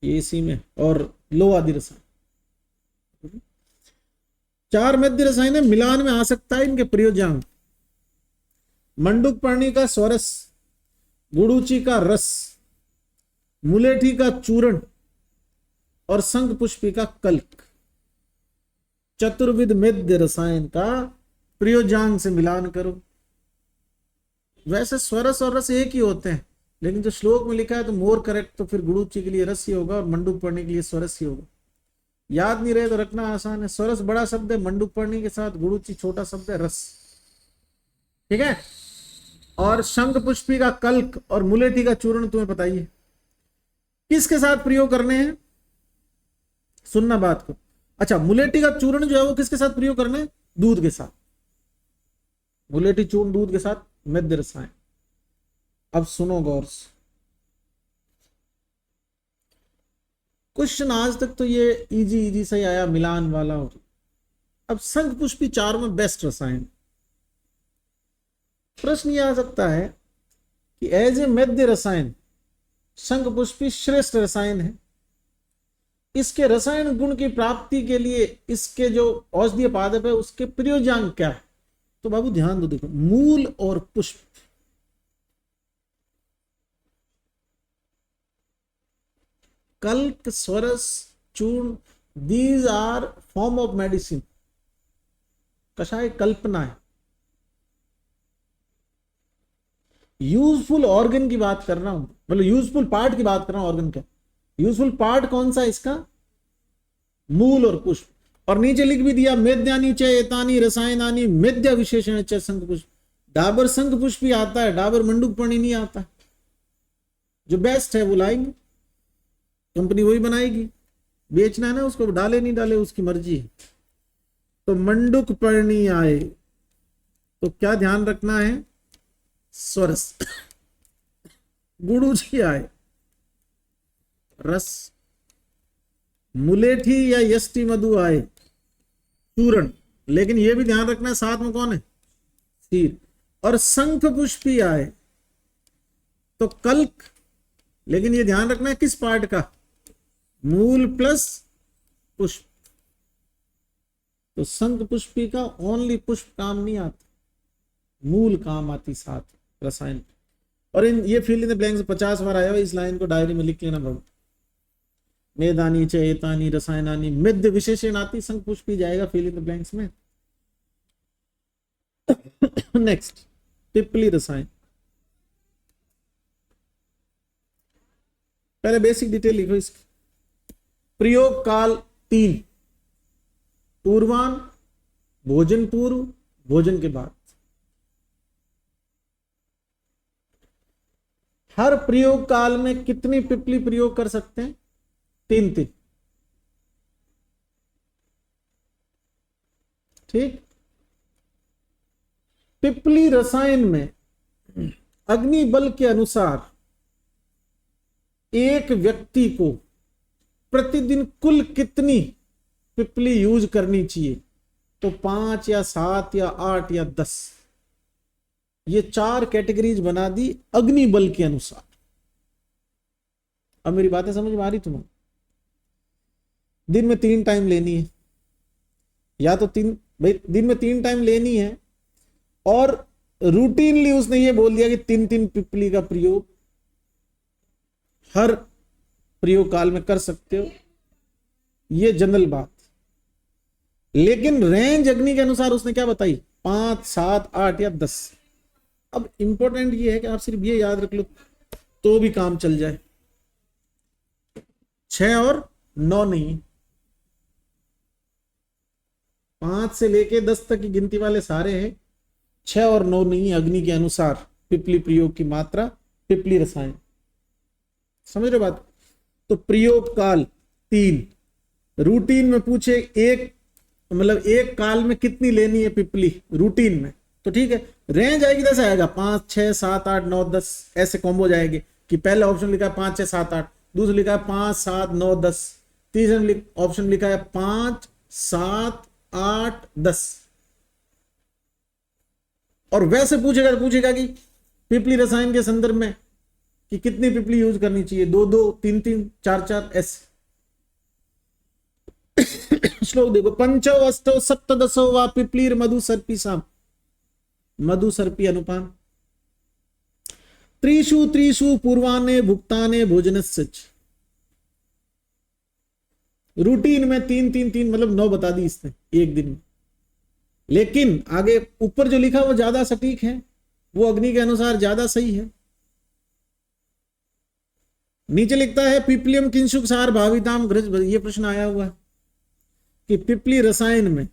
ये इसी में, और लो आदि रसायन। 4 मध्य रसायन है, मिलान में आ सकता है इनके प्रयोजन। मंडूक पर्णी का स्वरस, गुड़ूची का रस, मुलेठी का चूर्ण और शंख पुष्पी का कल्क। चतुर्विध मध्य रसायन का प्रयोजांग से मिलान करो। वैसे स्वरस और रस एक ही होते हैं, लेकिन जो श्लोक में लिखा है तो मोर करेक्ट तो फिर गुड़ूची के लिए रस ही होगा और मंडूक पर्णी के लिए स्वरस ही होगा। याद नहीं रहे तो रखना आसान है। स्वरस बड़ा शब्द है, मंडूक पर्णी के साथ गुड़ूची छोटा शब्द है, रस, ठीक है। और शंख पुष्पी का कल्क और मुलेठी का चूर्ण तुम्हें बताइए किसके साथ प्रयोग करने हैं? सुनना बात को। अच्छा, मुलेठी का चूर्ण जो है वो किसके साथ प्रयोग करना है? दूध के साथ। मुलेठी चूर्ण दूध के साथ मध्य रसायन। अब सुनो गौर से, क्वेश्चन आज तक तो ये इजी इजी से आया, मिलान वाला। और अब शंख पुष्पी 4 में बेस्ट रसायन। प्रश्न यह आ सकता है कि एज ए मध्य रसायन शंख पुष्पी श्रेष्ठ रसायन है, इसके रसायन गुण की प्राप्ति के लिए इसके जो औषधीय पादप है उसके प्रयोजांग क्या है? तो बाबू ध्यान दो, देखो, मूल और पुष्प। कल्क, स्वरस, चूर्ण, these are form of medicine. कषाय कल्पना है। यूजफुल ऑर्गन की बात कर रहा हूं, मतलब यूजफुल पार्ट की बात कर रहा हूं। ऑर्गन का यूजफुल पार्ट कौन सा? इसका मूल और पुष्प। और नीचे लिख भी दिया, मेद्यानी च एतानी रसायनानी मेद्य विशेषण च शंख पुष्प। डाबर शंख पुष्प भी आता है, डाबर मंडूक पर्णी नहीं आता। जो बेस्ट है वो लाएंगे, कंपनी वही बनाएगी। बेचना है ना उसको, डाले नहीं डाले उसकी मर्जी है। तो मंडूक पर्णी आए तो क्या ध्यान रखना है? स्वरस। गुड़ूची आए रस, मुलेठी या यष्टि मधु आए चूर्ण, लेकिन यह भी ध्यान रखना है साथ में कौन है? क्षीर। और शंख पुष्पी आए तो कल्क, लेकिन यह ध्यान रखना है किस पार्ट का? मूल प्लस पुष्प। तो शंख पुष्पी का ओनली पुष्प काम नहीं आता, मूल काम आती साथ रसायन। और इन ये फील इन द ब्लैंक्स 50 बार आया हुआ, इस लाइन को डायरी में लिख लेना बाबू। मेदानी च एतानी रसायनानी मध्य विशेषण आती, शंख पुष्पी जाएगा फील इन द ब्लैंक्स में। नेक्स्ट, पिपली रसायन। पहले बेसिक डिटेल लिखो इसकी। प्रयोग काल 3, पूर्वान, भोजन पूर्व, भोजन के बाद। हर प्रयोग काल में कितनी पिपली प्रयोग कर सकते हैं? 3। ठीक। पिपली रसायन में अग्नि बल के अनुसार एक व्यक्ति को प्रतिदिन कुल कितनी पिपली यूज करनी चाहिए? तो 5 या 7 या 8 या 10, ये 4 कैटेगरीज बना दी अग्नि बल के अनुसार। अब मेरी बातें समझ में आ रही तुम्हें? दिन में 3 टाइम लेनी है, या तो 3 भाई दिन में 3 टाइम लेनी है, और रूटीनली उसने ये बोल दिया कि 3 पिपली का प्रयोग हर प्रयोग काल में कर सकते हो, ये जनरल बात। लेकिन रेंज अग्नि के अनुसार उसने क्या बताई, 5, 7, 8 या 10। अब इंपॉर्टेंट ये है कि आप सिर्फ ये याद रख लो तो भी काम चल जाए, 6 और 9 नहीं, 5 से लेके 10 तक की गिनती वाले सारे हैं, 6 और 9 नहीं। अग्नि के अनुसार पिपली प्रयोग की मात्रा, पिपली रसायन, समझ रहे बात। तो प्रयोग काल 3, रूटीन में पूछे एक, मतलब एक काल में कितनी लेनी है पिपली रूटीन में, तो ठीक है, रेंज आएगी कैसे आएगा, 5, 6, 7, 8, 9, 10, ऐसे कॉम्बो जाएंगे कि पहले ऑप्शन लिखा है 5, 6, 7, 8, दूसरा लिखा है 5, 7, 9, 10, तीसरा ऑप्शन लिखा है 5, 7, 8, 10। और वैसे पूछेगा कि पिपली रसायन के संदर्भ में कि कितनी पिपली यूज करनी चाहिए, 2, 2, 3, 3, 4, 4 ऐसे। श्लोक देखो, पंचो अष्टो सप्तदशो वा पिपलीर मधु सर्पी साम, मधु सर्पी अनुपान, त्रिषु त्रिषु पूर्वाने भुक्ताने भोजनस्य। रूटीन में 3, 3, 3 मतलब 9 बता दी इसने एक दिन में, लेकिन आगे ऊपर जो लिखा वो ज्यादा सटीक है, वो अग्नि के अनुसार ज्यादा सही है। नीचे लिखता है पिपलियम किंशुक सार भाविताम घृत, ये प्रश्न आया हुआ है कि पिपली रसायन में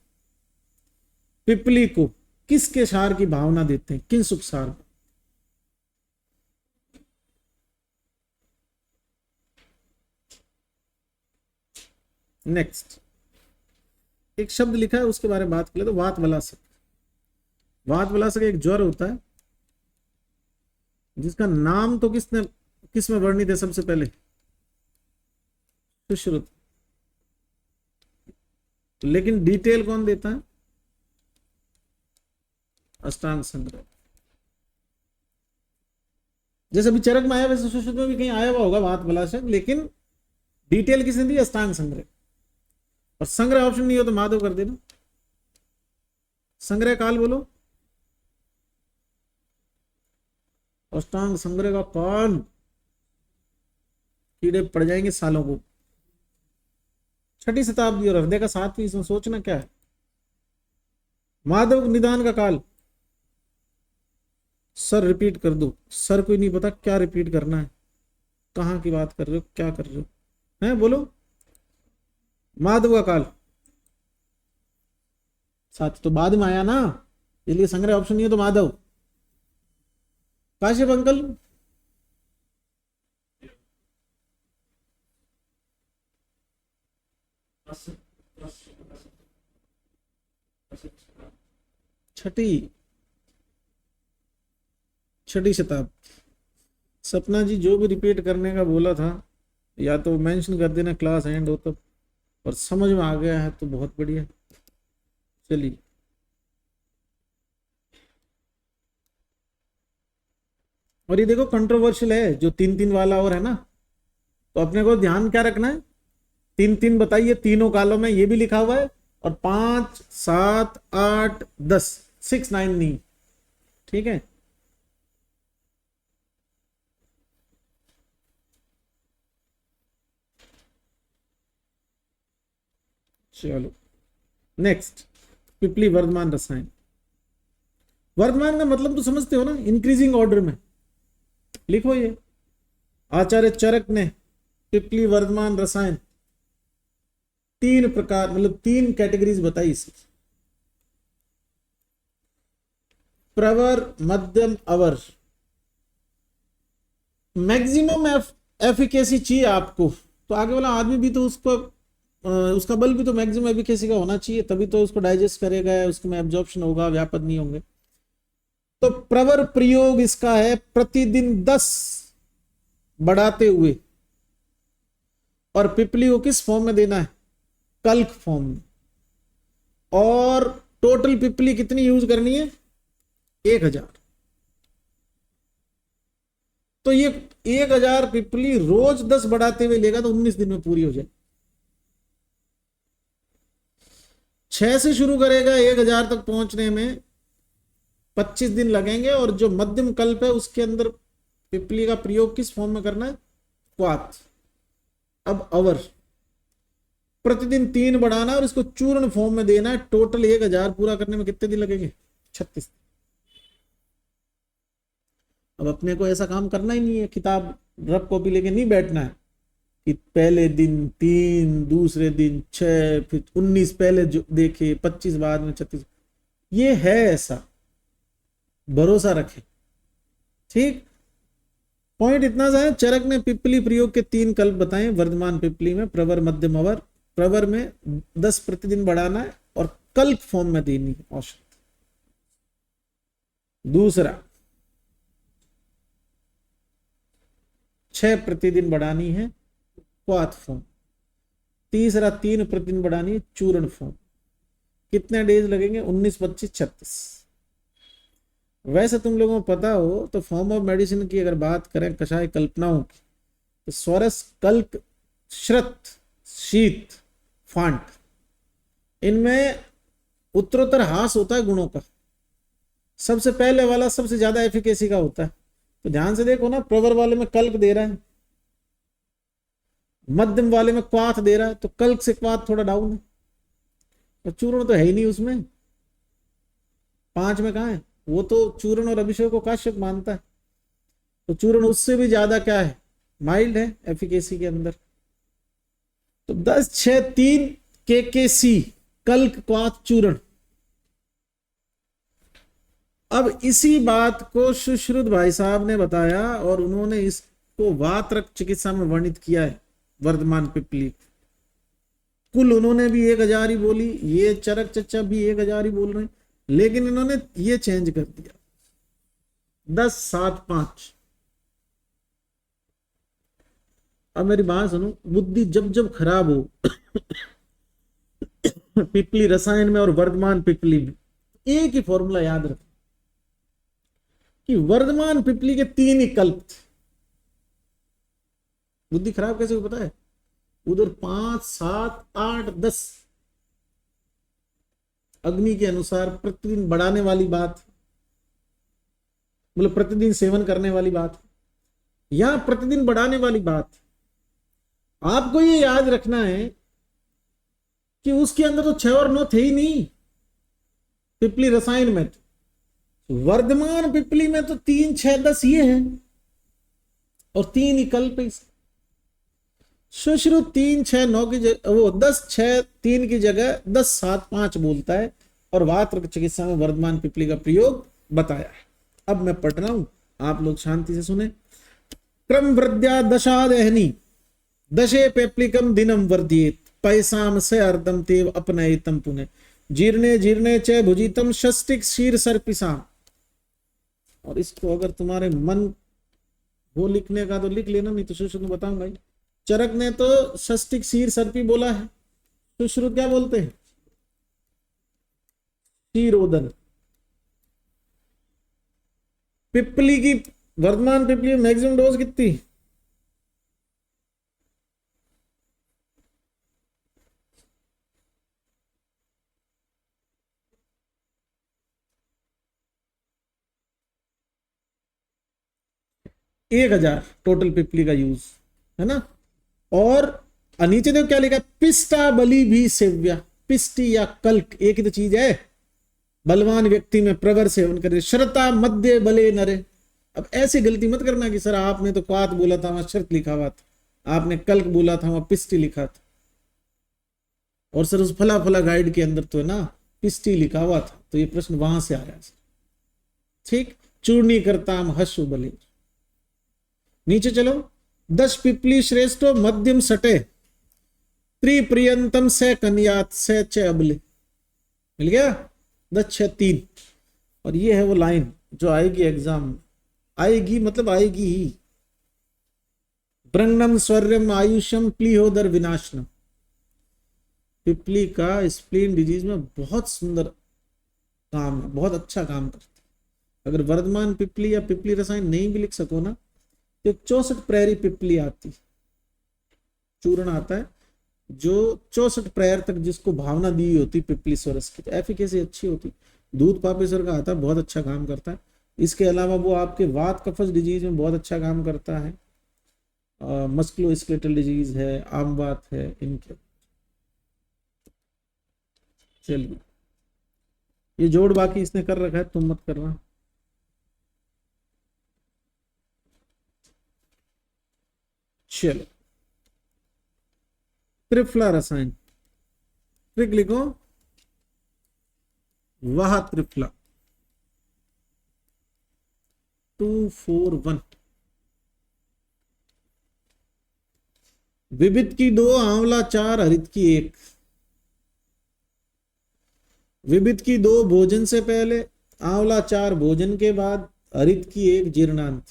पिपली को किसके सार की भावना देते हैं, किंशुक सार। नेक्स्ट एक शब्द लिखा है उसके बारे में बात कर ले, तो वात वलासक। वात वलासक एक ज्वर होता है जिसका नाम तो किस में वर्णित है सबसे पहले, सुश्रुत, लेकिन डिटेल कौन देता है, अष्टांग संग्रह। जैसे अभी चरक में आया वैसे सुश्रुत में भी कहीं आया हुआ होगा वात वलासक, लेकिन डिटेल किसने दी, अष्टांग संग्रह। और संग्रह ऑप्शन नहीं हो तो माधव कर देना। संग्रह काल बोलो, अष्टांग संग्रह का काल, कीड़े पड़ जाएंगे सालों को। 6ठी शताब्दी और हृदय का 7वीं, इसमें सोचना क्या है। माधव निदान का काल, सर रिपीट कर दो, सर कोई नहीं पता क्या रिपीट करना है, कहां की बात कर रहे हो, क्या कर रहे हो, हैं बोलो। माधव का काल साथ तो बाद में आया ना, इसलिए संग्रह ऑप्शन नहीं है तो माधव। काश्यप अंकल, छठी शताब्दी। सपना जी जो भी रिपीट करने का बोला था या तो मेंशन कर देना क्लास एंड हो तब, और समझ में आ गया है तो बहुत बढ़िया। चलिए और ये देखो कंट्रोवर्शियल है जो 3, 3 वाला और है ना, तो अपने को ध्यान क्या रखना है, 3, 3 बताइए तीनों कालों में, ये भी लिखा हुआ है, और 5, 7, 8, 10, 6, 9 नहीं, ठीक है। चलो नेक्स्ट, पिपली वर्धमान रसायन। वर्धमान का मतलब तो समझते हो ना, इंक्रीजिंग ऑर्डर में लिखो। ये आचार्य चरक ने पिपली वर्धमान रसायन 3 प्रकार, मतलब 3 कैटेगरीज बताई इसकी, प्रवर, मध्यम, अवर। मैक्सिमम एफिकेसी चाहिए आपको, तो आगे वाला आदमी भी तो उसका बल भी तो मैक्सिमम एफिकेसी का होना चाहिए, तभी तो उसको डाइजेस्ट करेगा, उसमें एब्जॉर्प्शन होगा, व्यापद नहीं होंगे। तो प्रवर प्रयोग इसका है प्रतिदिन 10 बढ़ाते हुए, और पिपली को किस फॉर्म में देना है, कल्क फॉर्म में। और टोटल पिपली कितनी यूज करनी है, 1000। तो ये 1000 पिपली रोज 10 बढ़ाते हुए लेगा तो 19 दिन में पूरी हो जाए। 6 से शुरू करेगा 1000 तक पहुंचने में 25 दिन लगेंगे। और जो मध्यम कल्प है उसके अंदर पिपली का प्रयोग किस फॉर्म में करना है? क्वाथ। अब अवर प्रतिदिन 3 बढ़ाना और इसको चूर्ण फॉर्म में देना है। टोटल 1000 पूरा करने में कितने दिन लगेंगे? 36। अब अपने को ऐसा काम करना ही नहीं है, किताब रफ कॉपी लेके नहीं बैठना है कि पहले दिन 3, दूसरे दिन 6, फिर 19 पहले जो देखे, 25 बाद में 36। ये है ऐसा, भरोसा रखे। ठीक, पॉइंट इतना सा है। चरक ने पिपली प्रयोग के 3 कल्प बताए वर्धमान पिपली में, प्रवर, मध्यम, अवर। प्रवर में 10 प्रतिदिन बढ़ाना है और कल्प फॉर्म में देनी है औषध। दूसरा 6 प्रतिदिन बढ़ानी है क्वाथ फॉर्म। तीसरा 3 प्रतिदिन बढ़ानी है चूर्ण फॉर्म। कितने डेज लगेंगे? 19, 25, 36। वैसे तुम लोगों को पता हो तो फॉर्म ऑफ मेडिसिन की अगर बात करें कषाय कल्पनाओं की, तो स्वरस, कल्क, श्रत, शीत, फांट, इनमें उत्तरोत्तर हास होता है गुणों का। सबसे पहले वाला सबसे ज्यादा एफिकेसी का होता है। तो ध्यान से देखो ना, प्रवर वाले में कल्क दे रहा है, मध्यम वाले में क्वाथ दे रहा है, तो कल्क से क्वाथ थोड़ा डाउन है। तो चूर्ण तो है ही नहीं उसमें। 5 में कहां है? वो तो चूर्ण और अभिषेक को काश्यप मानता है। तो चूर्ण उससे भी ज्यादा क्या है? माइल्ड है एफिकेसी के अंदर। तो 10, 6, 3 केकेसी, कल्क, क्वाथ, चूर्ण। अब इसी बात को सुश्रुत भाई साहब ने बताया और उन्होंने इसको वातरक चिकित्सा में वर्णित किया है वर्धमान पिपली। कुल उन्होंने भी 1000 ही बोली, ये चरक चच्चा भी 1000 ही बोल रहे हैं, लेकिन इन्होंने ये चेंज कर दिया 10, 7, 5। अब मेरी बात सुनो, बुद्धि जब जब खराब हो पिपली रसायन में और वर्धमान पिपली में एक ही फॉर्मूला याद रखो कि वर्धमान पिपली के 3 ही कल्प थे। बुद्धि खराब कैसे हो पता है? उधर 5, 7, 8, 10 अग्नि के अनुसार प्रतिदिन बढ़ाने वाली बात, मतलब प्रतिदिन सेवन करने वाली बात, यहां प्रतिदिन बढ़ाने वाली बात। आपको ये याद रखना है कि उसके अंदर तो 6 और 9 थे ही नहीं पिपली रसायन में। तो वर्धमान पिपली में तो 3, 6, 10 ये हैं और 3 ही कल्प। सुश्रुत 3, 6, 9 की जगह, वो 10, 6, 3 की जगह 10, 7, 5 बोलता है और वातरक चिकित्सा में वर्धमान पिपली का प्रयोग बताया है। अब मैं पढ़ रहा हूं, आप लोग शांति से सुने। क्रम वृद्ध्या दशादहनी दशे पेप्लिकम दिनम वर्धियेत पैसाम से अर्धम तेव अपनयितम पुने जीर्णे जीर्णे च भुजितम षष्टिक शीर सर्पिसाम। और इसको अगर तुम्हारे मन हो लिखने का तो लिख लेना, नहीं तो सुश्रुत में बताऊंगा। चरक ने तो षष्टिक शीर सर्पी बोला है, सुश्रुत क्या बोलते हैं? शीरोदन। पिपली की, वर्धमान पिपली में मैक्सिमम डोज कितनी? एक 1000 टोटल पिपली का यूज है ना। और नीचे देखो क्या लिखा है? पिस्टा बलि भी सेव्या। पिस्टी या कल्क एक ही तो चीज है। बलवान व्यक्ति में प्रवर सेवन करे, श्रता मध्य बले नरे। अब ऐसी गलती मत करना कि सर आपने तो क्वाथ बोला था वहां शर्त लिखा हुआ था, आपने कल्क बोला था वहां पिस्टी लिखा था, और सर उस फला फला गाइड के अंदर तो है ना पिस्टी लिखा हुआ था, तो ये प्रश्न वहां से आ रहा है। ठीक, चूर्णी करता हशु बले। नीचे चलो, 10 पिपली श्रेष्ठो मध्यम सटे त्रिप्रियंतम से कन्यात से च अबले। मिल गया? 10, 6, 3। और ये है वो लाइन जो आएगी एग्जाम, आएगी मतलब आएगी ही। ब्रंगनम स्वर्यम आयुष्यम प्लीहोदर विनाशनम। पिपली का स्प्लीन डिजीज में बहुत सुंदर काम है, बहुत अच्छा काम करता है। अगर वर्धमान पिपली या पिपली रसायन नहीं भी लिख सको ना, तो 64 प्रहरी पिपली आती, चूर्ण आता है जो 64 प्रहर तक जिसको भावना दी होती पिपली स्वरस की, तो एफिकेसी अच्छी होती। दूध पापेश्वर का आता है, बहुत अच्छा काम करता है। इसके अलावा वो आपके वात कफज डिजीज में बहुत अच्छा काम करता है, मस्कुलोस्केलेटल डिजीज है, आम वात है, इनके। चलिए, ये जोड़ बाकी इसने कर रखा है, तुम मत करना। चलो, त्रिफला रसायन, ट्रिक लिखो, वह त्रिफला 241। विविध की 2, आंवला 4, हरित की 1। विविध की 2 भोजन से पहले, आंवला 4 भोजन के बाद, हरित की 1 जीर्णांत।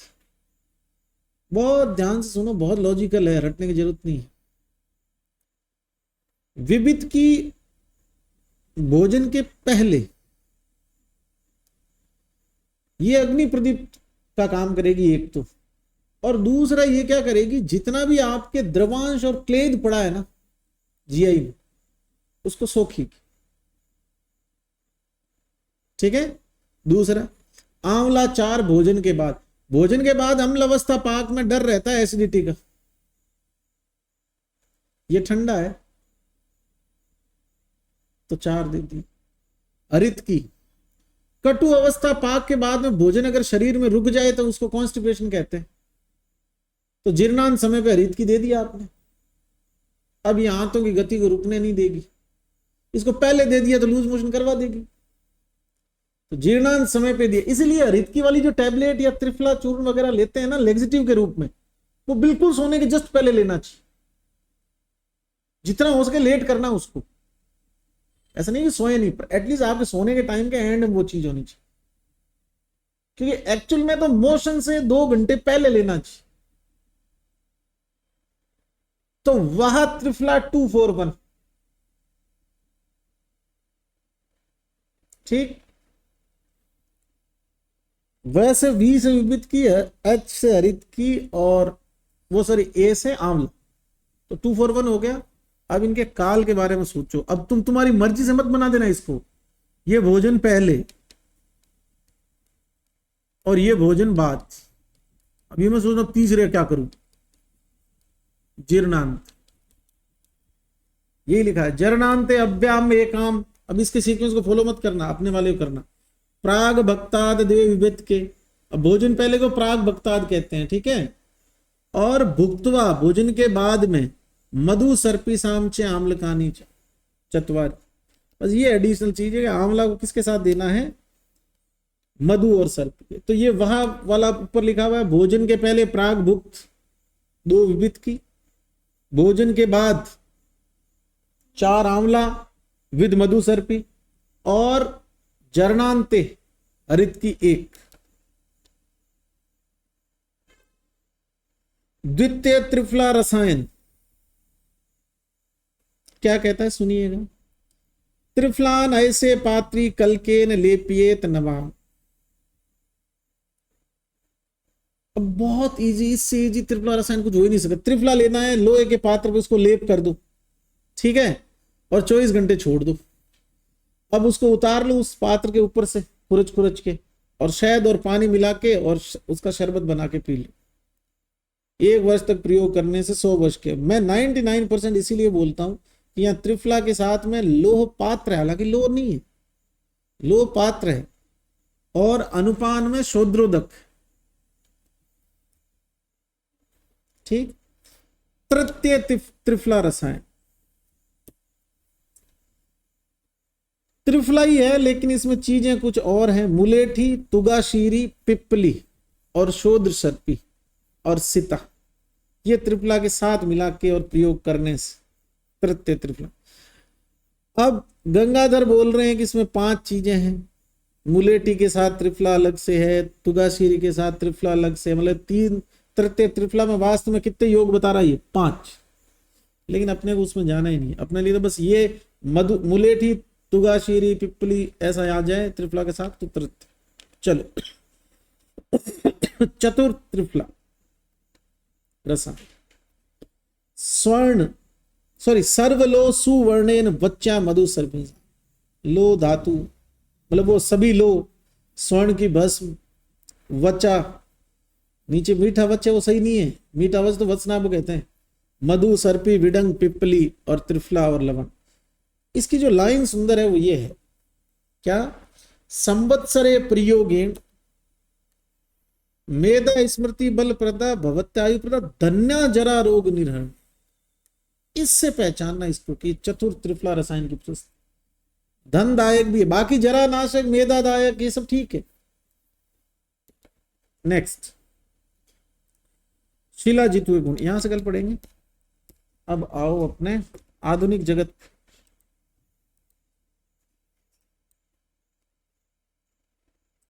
बहुत ध्यान से सुनो, बहुत लॉजिकल है, रटने की जरूरत नहीं है। विविध की भोजन के पहले ये अग्नि प्रदीप का काम करेगी एक तो, और दूसरा ये क्या करेगी, जितना भी आपके द्रवांश और क्लेद पड़ा है ना जीआई में, उसको सोखेगी। ठीक है। दूसरा, आंवला 4 भोजन के बाद, भोजन के बाद अम्ल अवस्था पाक में डर रहता है एसिडिटी का, ये ठंडा है तो 4 दे दी। हरित की, कटु अवस्था पाक के बाद में भोजन अगर शरीर में रुक जाए तो उसको कॉन्स्टिपेशन कहते हैं, तो जीर्णांत समय पे हरित की दे दिया आपने। अब ये आंतों की गति को रुकने नहीं देगी, इसको पहले दे दिया तो लूज मोशन करवा देगी, तो जीर्णांत समय पे दिया। इसलिए हरित की वाली जो टैबलेट या त्रिफला चूर्ण वगैरह लेते हैं ना लेग्जेटिव के रूप में, वो बिल्कुल सोने के जस्ट पहले लेना चाहिए, जितना हो सके लेट करना उसको। ऐसा नहीं कि सोए नहीं, पर एटलीस्ट आपके सोने के टाइम के एंड में वो चीज होनी चाहिए, क्योंकि एक्चुअल में तो मोशन से 2 घंटे पहले लेना चाहिए। तो वह त्रिफला 241, ठीक। वैसे वी से विविध की है, एच से हरित की, और वो सॉरी ए से आंवला, तो 241 हो गया। अब इनके काल के बारे में सोचो, अब तुम्हारी मर्जी से मत बना देना इसको, ये भोजन पहले और ये भोजन बाद। अब ये मैं सोच रहा हूं तीसरे क्या करूं, जीर्णांत, यही लिखा है जरणांते अव्याम एकाम। अब इसके सीक्वेंस को फॉलो मत करना, अपने वाले को करना। प्राग भक्ताद देव विविध के, अब भोजन पहले को प्राग भक्ताद कहते हैं, ठीक है। और भुक्तवा, भोजन के बाद में, मधु सर्पी सामचे आम्लकानी चतवार। बस ये एडिशनल चीज है कि आंवला को किसके साथ देना है, मधु और सर्प के। तो ये वहां वाला ऊपर लिखा हुआ है, भोजन के पहले प्राग भुक्त 2 विविध की, भोजन के बाद 4 आंवला विद मधु सर्पी, और जरणांते हरित की 1। द्वितीय त्रिफला रसायन क्या कहता है, सुनिएगा। त्रिफलान ऐसे पात्री कलकेन लेपियेत नवाम। अब बहुत इजी, इससे इजी त्रिफला रसायन कुछ हो ही नहीं सकता। त्रिफला लेना है, लोहे के पात्र पे उसको लेप कर दो, ठीक है, और 24 घंटे छोड़ दो। अब उसको उतार लो उस पात्र के ऊपर से खुरच खुरच के, और शहद और पानी मिला के और उसका शरबत बना के पी लो। 1 वर्ष तक प्रयोग करने से 100 वर्ष के। मैं 99% इसीलिए बोलता हूं कि यहाँ त्रिफला के साथ में लोह पात्र है, हालांकि लोह नहीं है, लोह पात्र है, और अनुपान में शोध्रोदक, ठीक। तृतीय त्रिफला रसायन त्रिफला ही है, लेकिन इसमें चीजें कुछ और हैं। मुलेठी, तुगाशीरी, पिपली और शोध्र सर्पी और सिता, ये त्रिफला के साथ मिला के और प्रयोग करने से तृतीय त्रिफला। अब गंगाधर बोल रहे हैं कि इसमें 5 चीजें हैं। मुलेठी के साथ त्रिफला अलग से है, तुगाशीरी के साथ त्रिफला अलग से, मतलब 3 तृतीय त्रिफला में वास्तव में कितने योग बता रहा है, ये 5। लेकिन अपने को उसमें जाना ही नहीं, अपने लिए तो बस ये मुलेठी, तुगाशीरी, पिपली ऐसा आ जाए त्रिफला के साथ तो तृतीय। चलो चतुर्थ त्रिफला रसायन, सर्वलो सुवर्णेन वच्चा मधु सर्पी। लो धातु मतलब वो सभी लो, स्वर्ण की भस्म, वचा, नीचे मीठा वच है वो सही नहीं है, मीठा वच तो वचनाभ कहते हैं, मधु, सर्पी, विडंग, पिपली और त्रिफला और लवण। इसकी जो लाइन सुंदर है वो ये है, क्या, संवत्सरे प्रयोगेण मेधा स्मृति बल प्रदा भवत्यायु प्रदा धन्या जरा रोग निरहरण। इससे पहचानना इसको कि चतुर्थ त्रिफला रसायन की प्रशस्ति, धनदायक भी है, बाकी जरा नाशक, मेधादायक, ये सब ठीक है। नेक्स्ट, शिलाजितु गुण, यहां से कल पढ़ेंगे। अब आओ अपने आधुनिक जगत